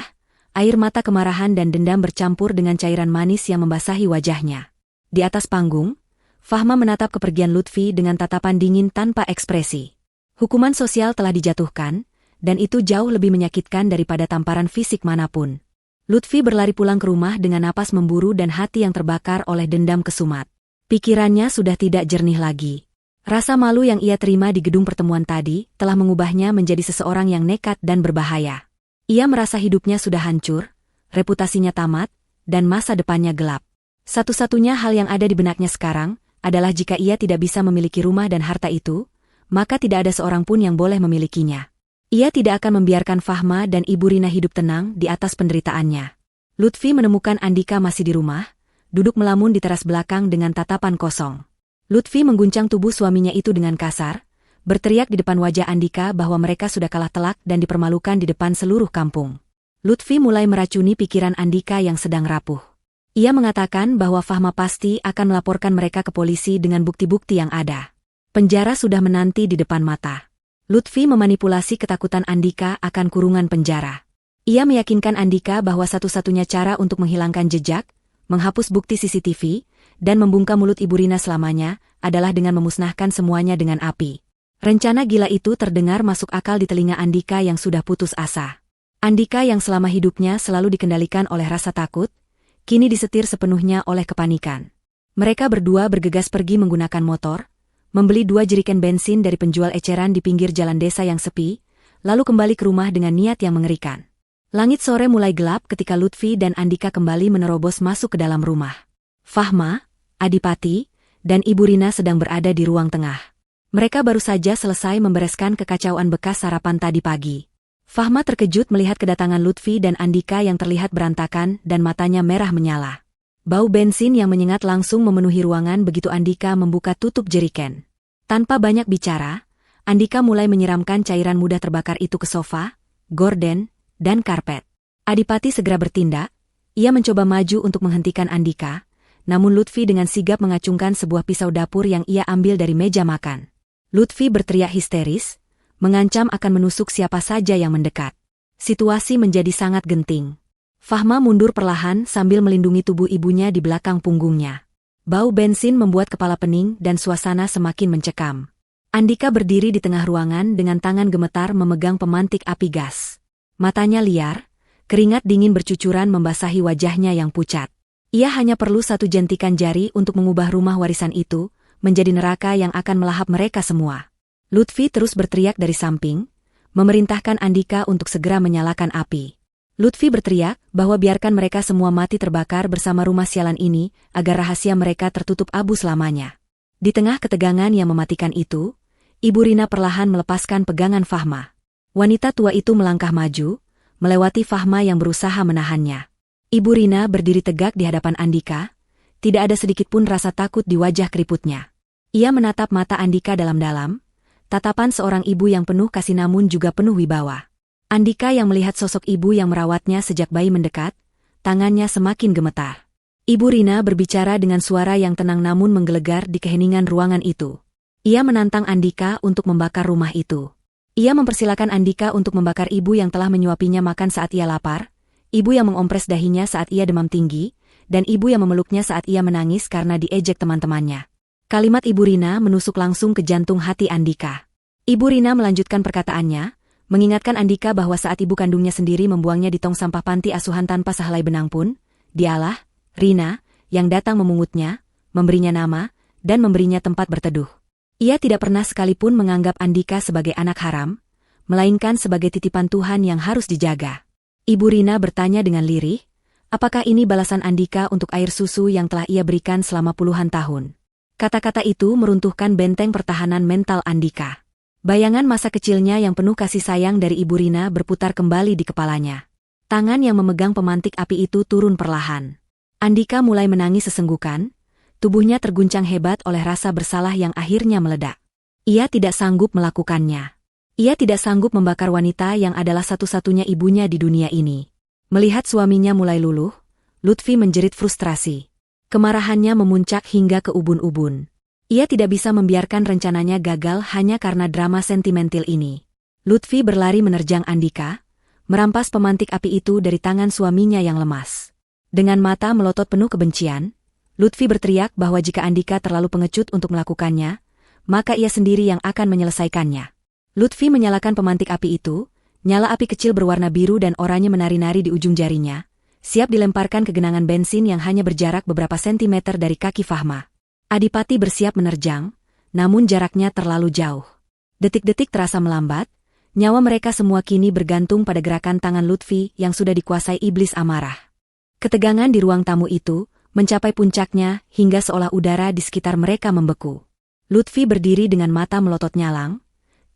air mata kemarahan dan dendam bercampur dengan cairan manis yang membasahi wajahnya. Di atas panggung, Fahma menatap kepergian Lutfi dengan tatapan dingin tanpa ekspresi. Hukuman sosial telah dijatuhkan, dan itu jauh lebih menyakitkan daripada tamparan fisik manapun. Lutfi berlari pulang ke rumah dengan napas memburu dan hati yang terbakar oleh dendam kesumat. Pikirannya sudah tidak jernih lagi. Rasa malu yang ia terima di gedung pertemuan tadi telah mengubahnya menjadi seseorang yang nekat dan berbahaya. Ia merasa hidupnya sudah hancur, reputasinya tamat, dan masa depannya gelap. Satu-satunya hal yang ada di benaknya sekarang adalah jika ia tidak bisa memiliki rumah dan harta itu, maka tidak ada seorang pun yang boleh memilikinya. Ia tidak akan membiarkan Fahma dan Ibu Rina hidup tenang di atas penderitaannya. Lutfi menemukan Andika masih di rumah, duduk melamun di teras belakang dengan tatapan kosong. Lutfi mengguncang tubuh suaminya itu dengan kasar, berteriak di depan wajah Andika bahwa mereka sudah kalah telak dan dipermalukan di depan seluruh kampung. Lutfi mulai meracuni pikiran Andika yang sedang rapuh. Ia mengatakan bahwa Fahma pasti akan melaporkan mereka ke polisi dengan bukti-bukti yang ada. Penjara sudah menanti di depan mata. Lutfi memanipulasi ketakutan Andika akan kurungan penjara. Ia meyakinkan Andika bahwa satu-satunya cara untuk menghilangkan jejak, menghapus bukti CCTV, dan membungkam mulut Ibu Rina selamanya, adalah dengan memusnahkan semuanya dengan api. Rencana gila itu terdengar masuk akal di telinga Andika yang sudah putus asa. Andika yang selama hidupnya selalu dikendalikan oleh rasa takut, kini disetir sepenuhnya oleh kepanikan. Mereka berdua bergegas pergi menggunakan motor, membeli 2 jerigen bensin dari penjual eceran di pinggir jalan desa yang sepi, lalu kembali ke rumah dengan niat yang mengerikan. Langit sore mulai gelap ketika Lutfi dan Andika kembali menerobos masuk ke dalam rumah. Fahma, Adipati, dan Ibu Rina sedang berada di ruang tengah. Mereka baru saja selesai membereskan kekacauan bekas sarapan tadi pagi. Fahma terkejut melihat kedatangan Lutfi dan Andika yang terlihat berantakan dan matanya merah menyala. Bau bensin yang menyengat langsung memenuhi ruangan begitu Andika membuka tutup jerigen. Tanpa banyak bicara, Andika mulai menyiramkan cairan mudah terbakar itu ke sofa, gorden, dan karpet. Adipati segera bertindak, ia mencoba maju untuk menghentikan Andika, namun Lutfi dengan sigap mengacungkan sebuah pisau dapur yang ia ambil dari meja makan. Lutfi berteriak histeris, mengancam akan menusuk siapa saja yang mendekat. Situasi menjadi sangat genting. Fahma mundur perlahan sambil melindungi tubuh ibunya di belakang punggungnya. Bau bensin membuat kepala pening dan suasana semakin mencekam. Andika berdiri di tengah ruangan dengan tangan gemetar memegang pemantik api gas. Matanya liar, keringat dingin bercucuran membasahi wajahnya yang pucat. Ia hanya perlu 1 jentikan jari untuk mengubah rumah warisan itu menjadi neraka yang akan melahap mereka semua. Lutfi terus berteriak dari samping, memerintahkan Andika untuk segera menyalakan api. Lutfi berteriak bahwa biarkan mereka semua mati terbakar bersama rumah sialan ini agar rahasia mereka tertutup abu selamanya. Di tengah ketegangan yang mematikan itu, Ibu Rina perlahan melepaskan pegangan Fahma. Wanita tua itu melangkah maju, melewati Fahma yang berusaha menahannya. Ibu Rina berdiri tegak di hadapan Andika, tidak ada sedikit pun rasa takut di wajah keriputnya. Ia menatap mata Andika dalam-dalam, tatapan seorang ibu yang penuh kasih namun juga penuh wibawa. Andika yang melihat sosok ibu yang merawatnya sejak bayi mendekat, tangannya semakin gemetar. Ibu Rina berbicara dengan suara yang tenang namun menggelegar di keheningan ruangan itu. Ia menantang Andika untuk membakar rumah itu. Ia mempersilakan Andika untuk membakar ibu yang telah menyuapinya makan saat ia lapar, ibu yang mengompres dahinya saat ia demam tinggi, dan ibu yang memeluknya saat ia menangis karena diejek teman-temannya. Kalimat Ibu Rina menusuk langsung ke jantung hati Andika. Ibu Rina melanjutkan perkataannya, mengingatkan Andika bahwa saat ibu kandungnya sendiri membuangnya di tong sampah panti asuhan tanpa sehelai benang pun, dialah, Rina, yang datang memungutnya, memberinya nama, dan memberinya tempat berteduh. Ia tidak pernah sekalipun menganggap Andika sebagai anak haram, melainkan sebagai titipan Tuhan yang harus dijaga. Ibu Rina bertanya dengan lirih, apakah ini balasan Andika untuk air susu yang telah ia berikan selama puluhan tahun? Kata-kata itu meruntuhkan benteng pertahanan mental Andika. Bayangan masa kecilnya yang penuh kasih sayang dari Ibu Rina berputar kembali di kepalanya. Tangan yang memegang pemantik api itu turun perlahan. Andika mulai menangis sesenggukan, tubuhnya terguncang hebat oleh rasa bersalah yang akhirnya meledak. Ia tidak sanggup melakukannya. Ia tidak sanggup membakar wanita yang adalah satu-satunya ibunya di dunia ini. Melihat suaminya mulai luluh, Lutfi menjerit frustrasi. Kemarahannya memuncak hingga ke ubun-ubun. Ia tidak bisa membiarkan rencananya gagal hanya karena drama sentimental ini. Lutfi berlari menerjang Andika, merampas pemantik api itu dari tangan suaminya yang lemas. Dengan mata melotot penuh kebencian, Lutfi berteriak bahwa jika Andika terlalu pengecut untuk melakukannya, maka ia sendiri yang akan menyelesaikannya. Lutfi menyalakan pemantik api itu, nyala api kecil berwarna biru dan oranye menari-nari di ujung jarinya, siap dilemparkan ke genangan bensin yang hanya berjarak beberapa sentimeter dari kaki Fahma. Adipati bersiap menerjang, namun jaraknya terlalu jauh. Detik-detik terasa melambat, nyawa mereka semua kini bergantung pada gerakan tangan Lutfi yang sudah dikuasai iblis amarah. Ketegangan di ruang tamu itu mencapai puncaknya hingga seolah udara di sekitar mereka membeku. Lutfi berdiri dengan mata melotot nyalang,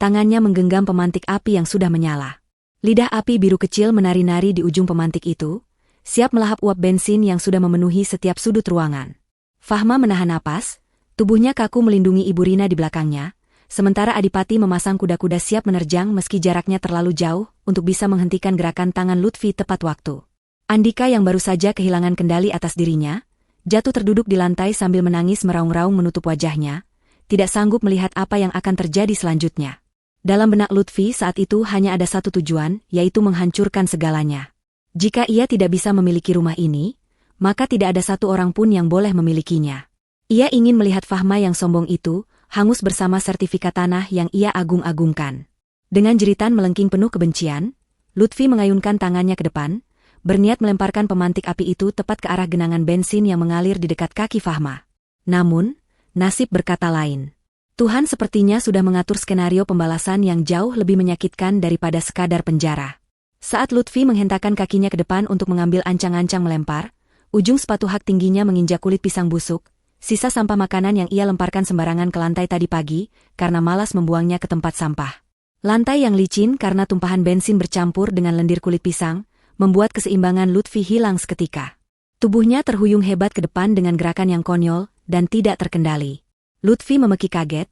tangannya menggenggam pemantik api yang sudah menyala. Lidah api biru kecil menari-nari di ujung pemantik itu, siap melahap uap bensin yang sudah memenuhi setiap sudut ruangan. Fahma menahan napas, tubuhnya kaku melindungi Ibu Rina di belakangnya, sementara Adipati memasang kuda-kuda siap menerjang meski jaraknya terlalu jauh untuk bisa menghentikan gerakan tangan Lutfi tepat waktu. Andika yang baru saja kehilangan kendali atas dirinya, jatuh terduduk di lantai sambil menangis meraung-raung menutup wajahnya, tidak sanggup melihat apa yang akan terjadi selanjutnya. Dalam benak Lutfi saat itu hanya ada satu tujuan, yaitu menghancurkan segalanya. Jika ia tidak bisa memiliki rumah ini, maka tidak ada satu orang pun yang boleh memilikinya. Ia ingin melihat Fahma yang sombong itu, hangus bersama sertifikat tanah yang ia agung-agungkan. Dengan jeritan melengking penuh kebencian, Lutfi mengayunkan tangannya ke depan, berniat melemparkan pemantik api itu tepat ke arah genangan bensin yang mengalir di dekat kaki Fahma. Namun, nasib berkata lain. Tuhan sepertinya sudah mengatur skenario pembalasan yang jauh lebih menyakitkan daripada sekadar penjara. Saat Lutfi menghentakkan kakinya ke depan untuk mengambil ancang-ancang melempar, ujung sepatu hak tingginya menginjak kulit pisang busuk, sisa sampah makanan yang ia lemparkan sembarangan ke lantai tadi pagi, karena malas membuangnya ke tempat sampah. Lantai yang licin karena tumpahan bensin bercampur dengan lendir kulit pisang, membuat keseimbangan Lutfi hilang seketika. Tubuhnya terhuyung hebat ke depan dengan gerakan yang konyol dan tidak terkendali. Lutfi memeki kaget,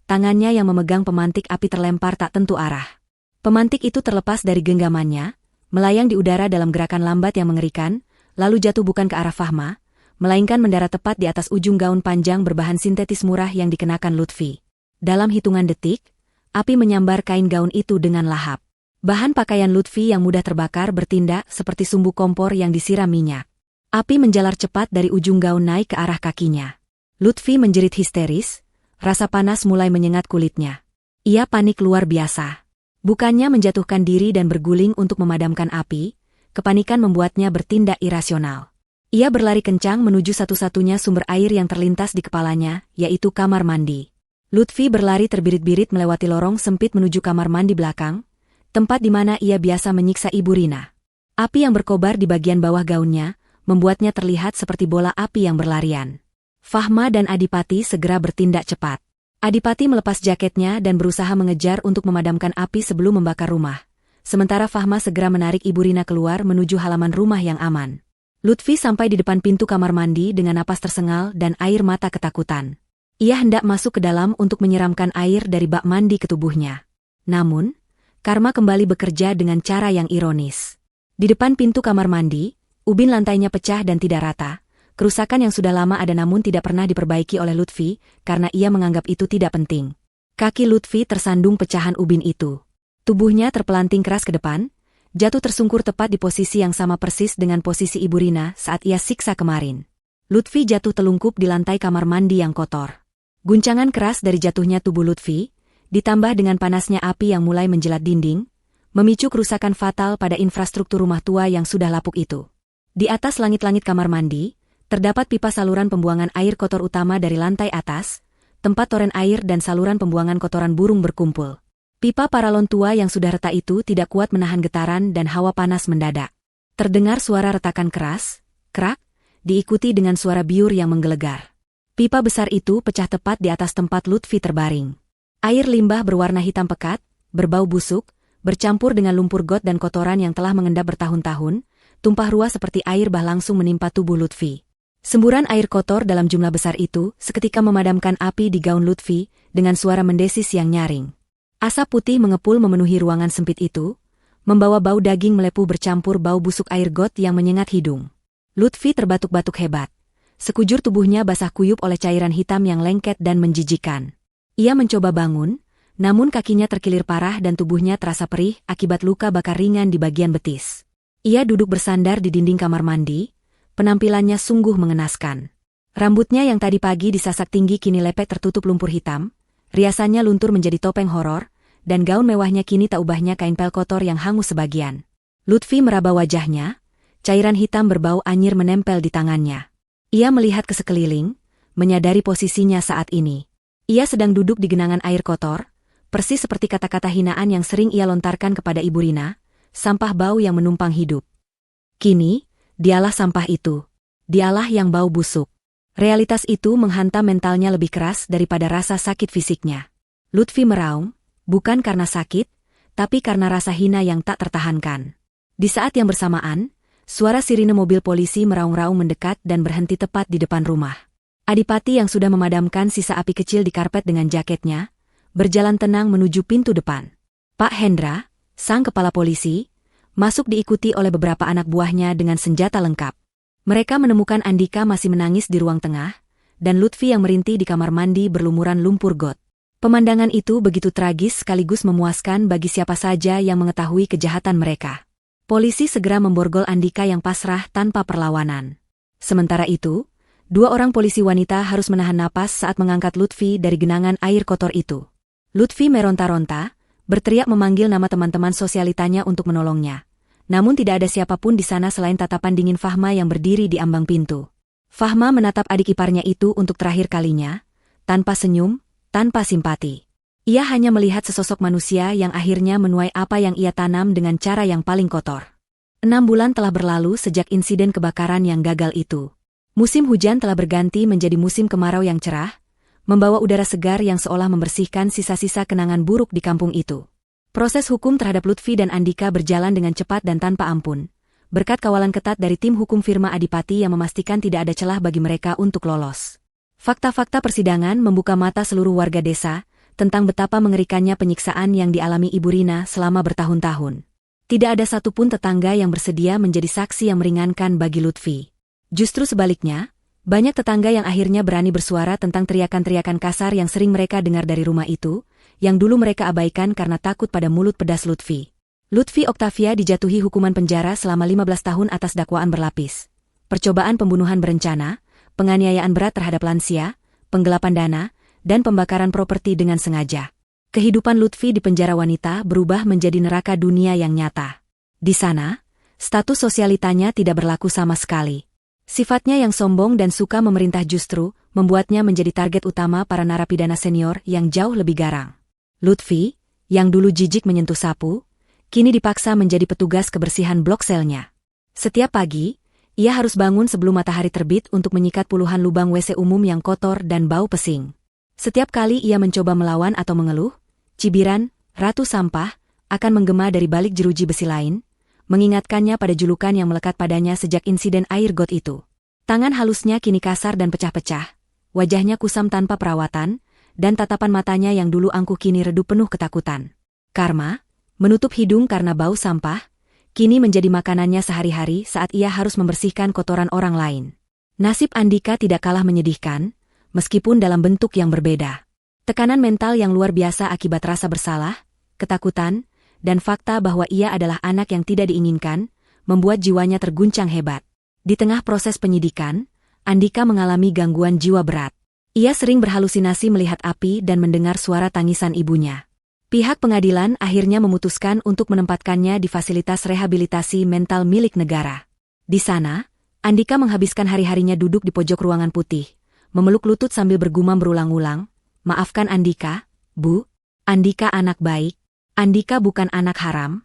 tangannya yang memegang pemantik api terlempar tak tentu arah. Pemantik itu terlepas dari genggamannya, melayang di udara dalam gerakan lambat yang mengerikan, lalu jatuh bukan ke arah Fahma, melainkan mendarat tepat di atas ujung gaun panjang berbahan sintetis murah yang dikenakan Lutfi. Dalam hitungan detik, api menyambar kain gaun itu dengan lahap. Bahan pakaian Lutfi yang mudah terbakar bertindak seperti sumbu kompor yang disiram minyak. Api menjalar cepat dari ujung gaun naik ke arah kakinya. Lutfi menjerit histeris, rasa panas mulai menyengat kulitnya. Ia panik luar biasa. Bukannya menjatuhkan diri dan berguling untuk memadamkan api, kepanikan membuatnya bertindak irasional. Ia berlari kencang menuju satu-satunya sumber air yang terlintas di kepalanya, yaitu kamar mandi. Lutfi berlari terbirit-birit melewati lorong sempit menuju kamar mandi belakang, tempat di mana ia biasa menyiksa Ibu Rina. Api yang berkobar di bagian bawah gaunnya, membuatnya terlihat seperti bola api yang berlarian. Fahma dan Adipati segera bertindak cepat. Adipati melepas jaketnya dan berusaha mengejar untuk memadamkan api sebelum membakar rumah. Sementara Fahma segera menarik Ibu Rina keluar menuju halaman rumah yang aman. Lutfi sampai di depan pintu kamar mandi dengan napas tersengal dan air mata ketakutan. Ia hendak masuk ke dalam untuk menyiramkan air dari bak mandi ke tubuhnya. Namun, karma kembali bekerja dengan cara yang ironis. Di depan pintu kamar mandi, ubin lantainya pecah dan tidak rata. Kerusakan yang sudah lama ada namun tidak pernah diperbaiki oleh Lutfi, karena ia menganggap itu tidak penting. Kaki Lutfi tersandung pecahan ubin itu. Tubuhnya terpelanting keras ke depan, jatuh tersungkur tepat di posisi yang sama persis dengan posisi Ibu Rina saat ia siksa kemarin. Lutfi jatuh telungkup di lantai kamar mandi yang kotor. Guncangan keras dari jatuhnya tubuh Lutfi, ditambah dengan panasnya api yang mulai menjelat dinding, memicu kerusakan fatal pada infrastruktur rumah tua yang sudah lapuk itu. Di atas langit-langit kamar mandi, terdapat pipa saluran pembuangan air kotor utama dari lantai atas, tempat toren air dan saluran pembuangan kotoran burung berkumpul. Pipa paralon tua yang sudah retak itu tidak kuat menahan getaran dan hawa panas mendadak. Terdengar suara retakan keras, krak, diikuti dengan suara biur yang menggelegar. Pipa besar itu pecah tepat di atas tempat Lutfi terbaring. Air limbah berwarna hitam pekat, berbau busuk, bercampur dengan lumpur got dan kotoran yang telah mengendap bertahun-tahun, tumpah ruah seperti air bah langsung menimpa tubuh Lutfi. Semburan air kotor dalam jumlah besar itu seketika memadamkan api di gaun Lutfi dengan suara mendesis yang nyaring. Asap putih mengepul memenuhi ruangan sempit itu, membawa bau daging melepuh bercampur bau busuk air got yang menyengat hidung. Lutfi terbatuk-batuk hebat. Sekujur tubuhnya basah kuyup oleh cairan hitam yang lengket dan menjijikan. Ia mencoba bangun, namun kakinya terkilir parah dan tubuhnya terasa perih akibat luka bakar ringan di bagian betis. Ia duduk bersandar di dinding kamar mandi. Penampilannya sungguh mengenaskan. Rambutnya yang tadi pagi disasak tinggi kini lepek tertutup lumpur hitam, riasannya luntur menjadi topeng horor, dan gaun mewahnya kini tak ubahnya kain pel kotor yang hangus sebagian. Lutfi meraba wajahnya, cairan hitam berbau anyir menempel di tangannya. Ia melihat ke sekeliling, menyadari posisinya saat ini. Ia sedang duduk di genangan air kotor, persis seperti kata-kata hinaan yang sering ia lontarkan kepada Ibu Rina, sampah bau yang menumpang hidup. Kini, dialah sampah itu. Dialah yang bau busuk. Realitas itu menghantam mentalnya lebih keras daripada rasa sakit fisiknya. Lutfi meraung, bukan karena sakit, tapi karena rasa hina yang tak tertahankan. Di saat yang bersamaan, suara sirine mobil polisi meraung-raung mendekat dan berhenti tepat di depan rumah. Adipati yang sudah memadamkan sisa api kecil di karpet dengan jaketnya, berjalan tenang menuju pintu depan. Pak Hendra, sang kepala polisi, masuk diikuti oleh beberapa anak buahnya dengan senjata lengkap. Mereka menemukan Andika masih menangis di ruang tengah, dan Lutfi yang merintih di kamar mandi berlumuran lumpur got. Pemandangan itu begitu tragis sekaligus memuaskan bagi siapa saja yang mengetahui kejahatan mereka. Polisi segera memborgol Andika yang pasrah tanpa perlawanan. Sementara itu, 2 orang polisi wanita harus menahan napas saat mengangkat Lutfi dari genangan air kotor itu. Lutfi meronta-ronta, berteriak memanggil nama teman-teman sosialitanya untuk menolongnya. Namun tidak ada siapapun di sana selain tatapan dingin Fahma yang berdiri di ambang pintu. Fahma menatap adik iparnya itu untuk terakhir kalinya, tanpa senyum, tanpa simpati. Ia hanya melihat sesosok manusia yang akhirnya menuai apa yang ia tanam dengan cara yang paling kotor. 6 bulan telah berlalu sejak insiden kebakaran yang gagal itu. Musim hujan telah berganti menjadi musim kemarau yang cerah, membawa udara segar yang seolah membersihkan sisa-sisa kenangan buruk di kampung itu. Proses hukum terhadap Lutfi dan Andika berjalan dengan cepat dan tanpa ampun, berkat kawalan ketat dari tim hukum firma Adipati yang memastikan tidak ada celah bagi mereka untuk lolos. Fakta-fakta persidangan membuka mata seluruh warga desa tentang betapa mengerikannya penyiksaan yang dialami Ibu Rina selama bertahun-tahun. Tidak ada satupun tetangga yang bersedia menjadi saksi yang meringankan bagi Lutfi. Justru sebaliknya, banyak tetangga yang akhirnya berani bersuara tentang teriakan-teriakan kasar yang sering mereka dengar dari rumah itu, yang dulu mereka abaikan karena takut pada mulut pedas Lutfi. Lutfi Oktavia dijatuhi hukuman penjara selama 15 tahun atas dakwaan berlapis. Percobaan pembunuhan berencana, penganiayaan berat terhadap lansia, penggelapan dana, dan pembakaran properti dengan sengaja. Kehidupan Lutfi di penjara wanita berubah menjadi neraka dunia yang nyata. Di sana, status sosialitanya tidak berlaku sama sekali. Sifatnya yang sombong dan suka memerintah justru membuatnya menjadi target utama para narapidana senior yang jauh lebih garang. Lutfi, yang dulu jijik menyentuh sapu, kini dipaksa menjadi petugas kebersihan blok selnya. Setiap pagi, ia harus bangun sebelum matahari terbit untuk menyikat puluhan lubang WC umum yang kotor dan bau pesing. Setiap kali ia mencoba melawan atau mengeluh, cibiran, ratu sampah, akan menggema dari balik jeruji besi lain, mengingatkannya pada julukan yang melekat padanya sejak insiden air got itu. Tangan halusnya kini kasar dan pecah-pecah, wajahnya kusam tanpa perawatan, dan tatapan matanya yang dulu angkuh kini redup penuh ketakutan. Karma, Menutup hidung karena bau sampah, kini menjadi makanannya sehari-hari saat ia harus membersihkan kotoran orang lain. Nasib Andika tidak kalah menyedihkan, meskipun dalam bentuk yang berbeda. Tekanan mental yang luar biasa akibat rasa bersalah, ketakutan, dan fakta bahwa ia adalah anak yang tidak diinginkan, membuat jiwanya terguncang hebat. Di tengah proses penyidikan, Andika mengalami gangguan jiwa berat. Ia sering berhalusinasi melihat api dan mendengar suara tangisan ibunya. Pihak pengadilan akhirnya memutuskan untuk menempatkannya di fasilitas rehabilitasi mental milik negara. Di sana, Andika menghabiskan hari-harinya duduk di pojok ruangan putih, memeluk lutut sambil bergumam berulang-ulang, "Maafkan Andika, Bu. Andika anak baik. Andika bukan anak haram."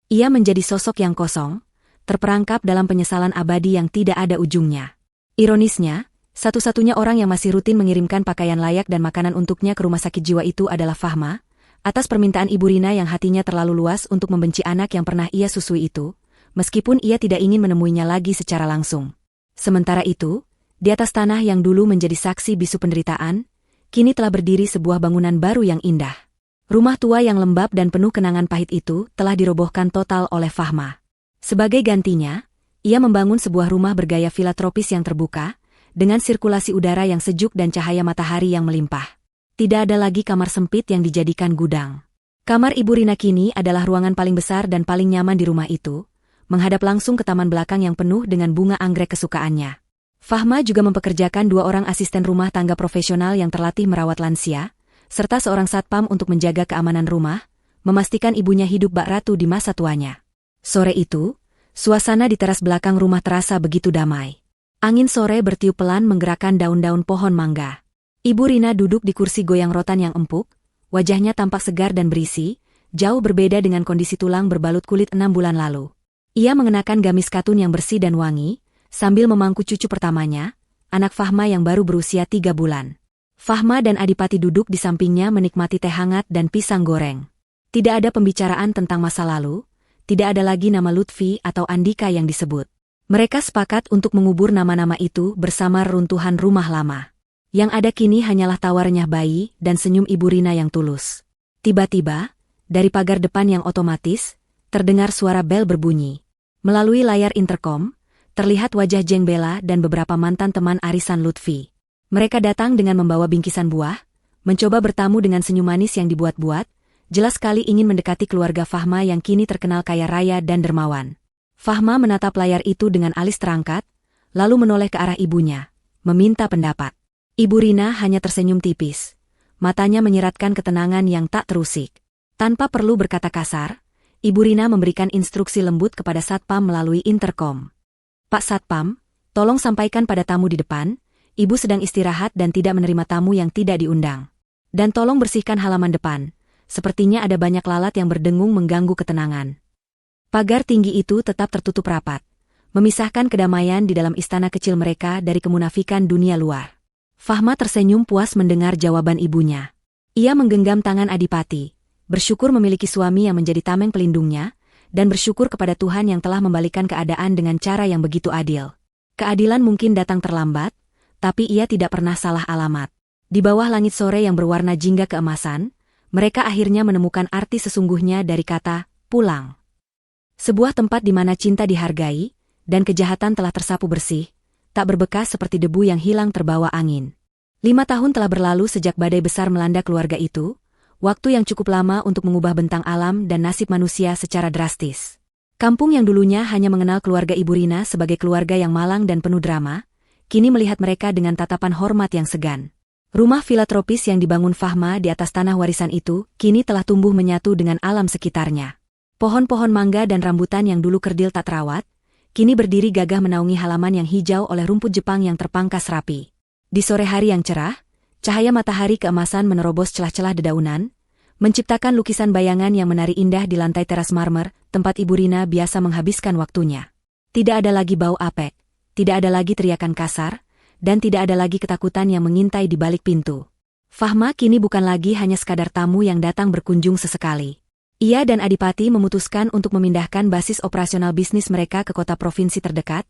Ia menjadi sosok yang kosong, terperangkap dalam penyesalan abadi yang tidak ada ujungnya. Ironisnya, satu-satunya orang yang masih rutin mengirimkan pakaian layak dan makanan untuknya ke rumah sakit jiwa itu adalah Fahma, atas permintaan Ibu Rina yang hatinya terlalu luas untuk membenci anak yang pernah ia susui itu, meskipun ia tidak ingin menemuinya lagi secara langsung. Sementara itu, di atas tanah yang dulu menjadi saksi bisu penderitaan, kini telah berdiri sebuah bangunan baru yang indah. Rumah tua yang lembab dan penuh kenangan pahit itu telah dirobohkan total oleh Fahma. Sebagai gantinya, ia membangun sebuah rumah bergaya villa tropis yang terbuka, dengan sirkulasi udara yang sejuk dan cahaya matahari yang melimpah. Tidak ada lagi kamar sempit yang dijadikan gudang. Kamar Ibu Rina kini adalah ruangan paling besar dan paling nyaman di rumah itu, menghadap langsung ke taman belakang yang penuh dengan bunga anggrek kesukaannya. Fahma juga mempekerjakan 2 orang asisten rumah tangga profesional yang terlatih merawat lansia, serta seorang satpam untuk menjaga keamanan rumah, memastikan ibunya hidup bak ratu di masa tuanya. Sore itu, suasana di teras belakang rumah terasa begitu damai. Angin sore bertiup pelan menggerakkan daun-daun pohon mangga. Ibu Rina duduk di kursi goyang rotan yang empuk, wajahnya tampak segar dan berisi, jauh berbeda dengan kondisi tulang berbalut kulit 6 bulan lalu. Ia mengenakan gamis katun yang bersih dan wangi, sambil memangku cucu pertamanya, anak Fahma yang baru berusia 3 bulan. Fahma dan Adipati duduk di sampingnya menikmati teh hangat dan pisang goreng. Tidak ada pembicaraan tentang masa lalu, tidak ada lagi nama Lutfi atau Andika yang disebut. Mereka sepakat untuk mengubur nama-nama itu bersama reruntuhan rumah lama. Yang ada kini hanyalah tawa renyah bayi dan senyum Ibu Rina yang tulus. Tiba-tiba, dari pagar depan yang otomatis, terdengar suara bel berbunyi. Melalui layar interkom, terlihat wajah Jeng Bella dan beberapa mantan teman arisan Lutfi. Mereka datang dengan membawa bingkisan buah, mencoba bertamu dengan senyum manis yang dibuat-buat, jelas sekali ingin mendekati keluarga Fahma yang kini terkenal kaya raya dan dermawan. Fahma menatap layar itu dengan alis terangkat, lalu menoleh ke arah ibunya, meminta pendapat. Ibu Rina hanya tersenyum tipis. Matanya menyiratkan ketenangan yang tak terusik. Tanpa perlu berkata kasar, Ibu Rina memberikan instruksi lembut kepada Satpam melalui interkom. "Pak Satpam, tolong sampaikan pada tamu di depan, Ibu sedang istirahat dan tidak menerima tamu yang tidak diundang. Dan tolong bersihkan halaman depan. Sepertinya ada banyak lalat yang berdengung mengganggu ketenangan." Pagar tinggi itu tetap tertutup rapat, memisahkan kedamaian di dalam istana kecil mereka dari kemunafikan dunia luar. Fahma tersenyum puas mendengar jawaban ibunya. Ia menggenggam tangan Adipati, bersyukur memiliki suami yang menjadi tameng pelindungnya, dan bersyukur kepada Tuhan yang telah membalikan keadaan dengan cara yang begitu adil. Keadilan mungkin datang terlambat, tapi ia tidak pernah salah alamat. Di bawah langit sore yang berwarna jingga keemasan, mereka akhirnya menemukan arti sesungguhnya dari kata pulang. Sebuah tempat di mana cinta dihargai, dan kejahatan telah tersapu bersih, tak berbekas seperti debu yang hilang terbawa angin. 5 tahun telah berlalu sejak badai besar melanda keluarga itu, waktu yang cukup lama untuk mengubah bentang alam dan nasib manusia secara drastis. Kampung yang dulunya hanya mengenal keluarga Ibu Rina sebagai keluarga yang malang dan penuh drama, kini melihat mereka dengan tatapan hormat yang segan. Rumah villa tropis yang dibangun Fahma di atas tanah warisan itu, kini telah tumbuh menyatu dengan alam sekitarnya. Pohon-pohon mangga dan rambutan yang dulu kerdil tak terawat, kini berdiri gagah menaungi halaman yang hijau oleh rumput Jepang yang terpangkas rapi. Di sore hari yang cerah, cahaya matahari keemasan menerobos celah-celah dedaunan, menciptakan lukisan bayangan yang menari indah di lantai teras marmer, tempat Ibu Rina biasa menghabiskan waktunya. Tidak ada lagi bau apek, tidak ada lagi teriakan kasar, dan tidak ada lagi ketakutan yang mengintai di balik pintu. Fahma kini bukan lagi hanya sekadar tamu yang datang berkunjung sesekali. Ia dan Adipati memutuskan untuk memindahkan basis operasional bisnis mereka ke kota provinsi terdekat,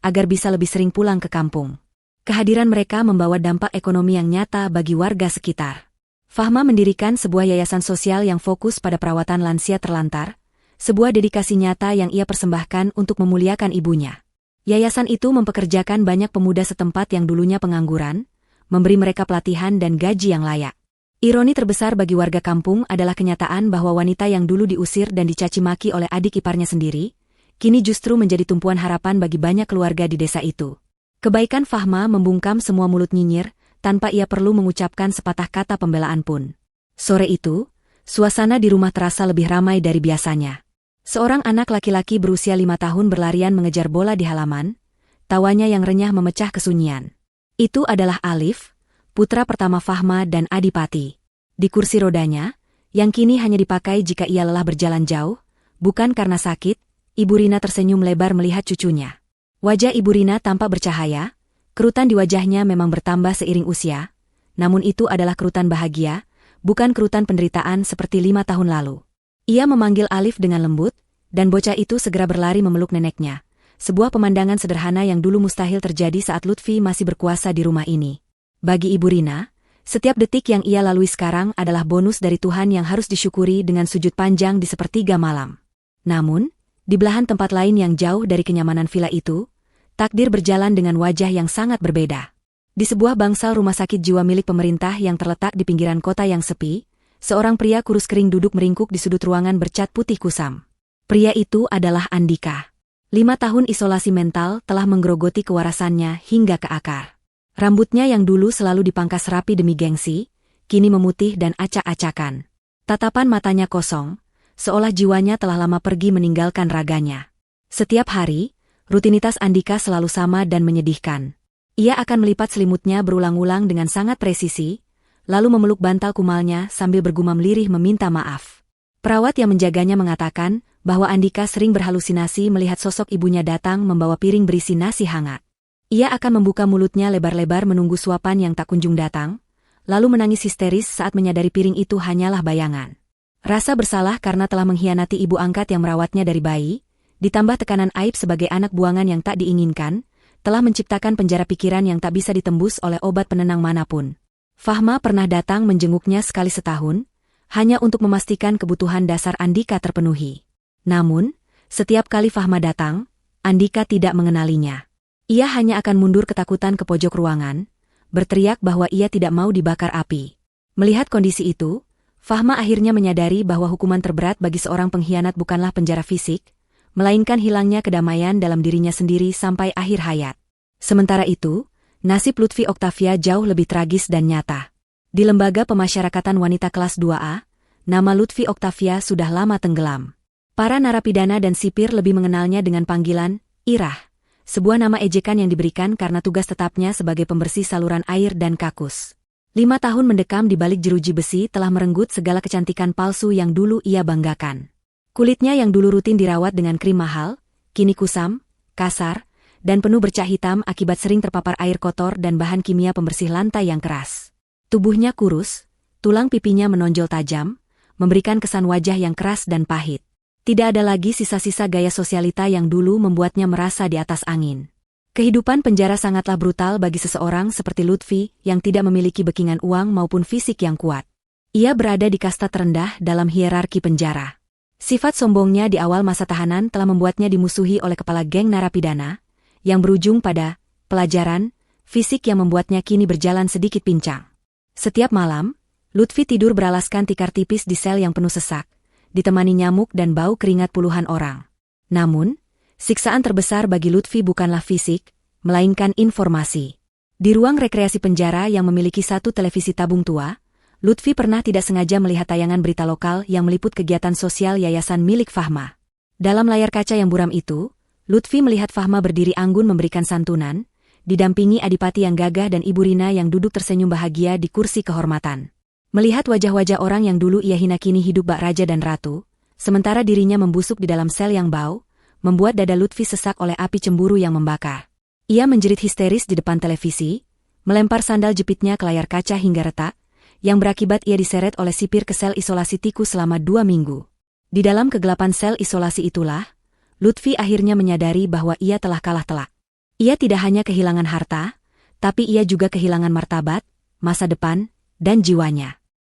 agar bisa lebih sering pulang ke kampung. Kehadiran mereka membawa dampak ekonomi yang nyata bagi warga sekitar. Fahma mendirikan sebuah yayasan sosial yang fokus pada perawatan lansia terlantar, sebuah dedikasi nyata yang ia persembahkan untuk memuliakan ibunya. Yayasan itu mempekerjakan banyak pemuda setempat yang dulunya pengangguran, memberi mereka pelatihan dan gaji yang layak. Ironi terbesar bagi warga kampung adalah kenyataan bahwa wanita yang dulu diusir dan dicaci maki oleh adik iparnya sendiri, kini justru menjadi tumpuan harapan bagi banyak keluarga di desa itu. Kebaikan Fahma membungkam semua mulut nyinyir, tanpa ia perlu mengucapkan sepatah kata pembelaan pun. Sore itu, suasana di rumah terasa lebih ramai dari biasanya. Seorang anak laki-laki berusia 5 tahun berlarian mengejar bola di halaman, tawanya yang renyah memecah kesunyian. Itu adalah Alif, putra pertama Fahma dan Adipati. Di kursi rodanya, yang kini hanya dipakai jika ia lelah berjalan jauh, bukan karena sakit, Ibu Rina tersenyum lebar melihat cucunya. Wajah Ibu Rina tampak bercahaya, kerutan di wajahnya memang bertambah seiring usia, namun itu adalah kerutan bahagia, bukan kerutan penderitaan seperti 5 tahun lalu. Ia memanggil Alif dengan lembut, dan bocah itu segera berlari memeluk neneknya. Sebuah pemandangan sederhana yang dulu mustahil terjadi saat Lutfi masih berkuasa di rumah ini. Bagi Ibu Rina, setiap detik yang ia lalui sekarang adalah bonus dari Tuhan yang harus disyukuri dengan sujud panjang di sepertiga malam. Namun, di belahan tempat lain yang jauh dari kenyamanan villa itu, takdir berjalan dengan wajah yang sangat berbeda. Di sebuah bangsal rumah sakit jiwa milik pemerintah yang terletak di pinggiran kota yang sepi, seorang pria kurus kering duduk meringkuk di sudut ruangan bercat putih kusam. Pria itu adalah Andika. 5 tahun isolasi mental telah menggerogoti kewarasannya hingga ke akar. Rambutnya yang dulu selalu dipangkas rapi demi gengsi, kini memutih dan acak-acakan. Tatapan matanya kosong, seolah jiwanya telah lama pergi meninggalkan raganya. Setiap hari, rutinitas Andika selalu sama dan menyedihkan. Ia akan melipat selimutnya berulang-ulang dengan sangat presisi, lalu memeluk bantal kumalnya sambil bergumam lirih meminta maaf. Perawat yang menjaganya mengatakan bahwa Andika sering berhalusinasi melihat sosok ibunya datang membawa piring berisi nasi hangat. Ia akan membuka mulutnya lebar-lebar menunggu suapan yang tak kunjung datang, lalu menangis histeris saat menyadari piring itu hanyalah bayangan. Rasa bersalah karena telah mengkhianati ibu angkat yang merawatnya dari bayi, ditambah tekanan aib sebagai anak buangan yang tak diinginkan, telah menciptakan penjara pikiran yang tak bisa ditembus oleh obat penenang manapun. Fahma pernah datang menjenguknya sekali setahun, hanya untuk memastikan kebutuhan dasar Andika terpenuhi. Namun, setiap kali Fahma datang, Andika tidak mengenalinya. Ia hanya akan mundur ketakutan ke pojok ruangan, berteriak bahwa ia tidak mau dibakar api. Melihat kondisi itu, Fahma akhirnya menyadari bahwa hukuman terberat bagi seorang pengkhianat bukanlah penjara fisik, melainkan hilangnya kedamaian dalam dirinya sendiri sampai akhir hayat. Sementara itu, nasib Lutfi Oktavia jauh lebih tragis dan nyata. Di Lembaga Pemasyarakatan Wanita Kelas 2A, nama Lutfi Oktavia sudah lama tenggelam. Para narapidana dan sipir lebih mengenalnya dengan panggilan Irah, sebuah nama ejekan yang diberikan karena tugas tetapnya sebagai pembersih saluran air dan kakus. 5 tahun mendekam di balik jeruji besi telah merenggut segala kecantikan palsu yang dulu ia banggakan. Kulitnya yang dulu rutin dirawat dengan krim mahal, kini kusam, kasar, dan penuh bercak hitam akibat sering terpapar air kotor dan bahan kimia pembersih lantai yang keras. Tubuhnya kurus, tulang pipinya menonjol tajam, memberikan kesan wajah yang keras dan pahit. Tidak ada lagi sisa-sisa gaya sosialita yang dulu membuatnya merasa di atas angin. Kehidupan penjara sangatlah brutal bagi seseorang seperti Lutfi yang tidak memiliki backingan uang maupun fisik yang kuat. Ia berada di kasta terendah dalam hierarki penjara. Sifat sombongnya di awal masa tahanan telah membuatnya dimusuhi oleh kepala geng narapidana, yang berujung pada pelajaran fisik yang membuatnya kini berjalan sedikit pincang. Setiap malam, Lutfi tidur beralaskan tikar tipis di sel yang penuh sesak, ditemani nyamuk dan bau keringat puluhan orang. Namun, siksaan terbesar bagi Lutfi bukanlah fisik, melainkan informasi. Di ruang rekreasi penjara yang memiliki satu televisi tabung tua, Lutfi pernah tidak sengaja melihat tayangan berita lokal yang meliput kegiatan sosial yayasan milik Fahma. Dalam layar kaca yang buram itu, Lutfi melihat Fahma berdiri anggun memberikan santunan, didampingi Adipati yang gagah dan Ibu Rina yang duduk tersenyum bahagia di kursi kehormatan. Melihat wajah-wajah orang yang dulu ia hina kini hidup bak raja dan ratu, sementara dirinya membusuk di dalam sel yang bau, membuat dada Lutfi sesak oleh api cemburu yang membakar. Ia menjerit histeris di depan televisi, melempar sandal jepitnya ke layar kaca hingga retak, yang berakibat ia diseret oleh sipir ke sel isolasi tikus selama 2 minggu. Di dalam kegelapan sel isolasi itulah, Lutfi akhirnya menyadari bahwa ia telah kalah telak. Ia tidak hanya kehilangan harta, tapi ia juga kehilangan martabat, masa depan, dan jiwanya.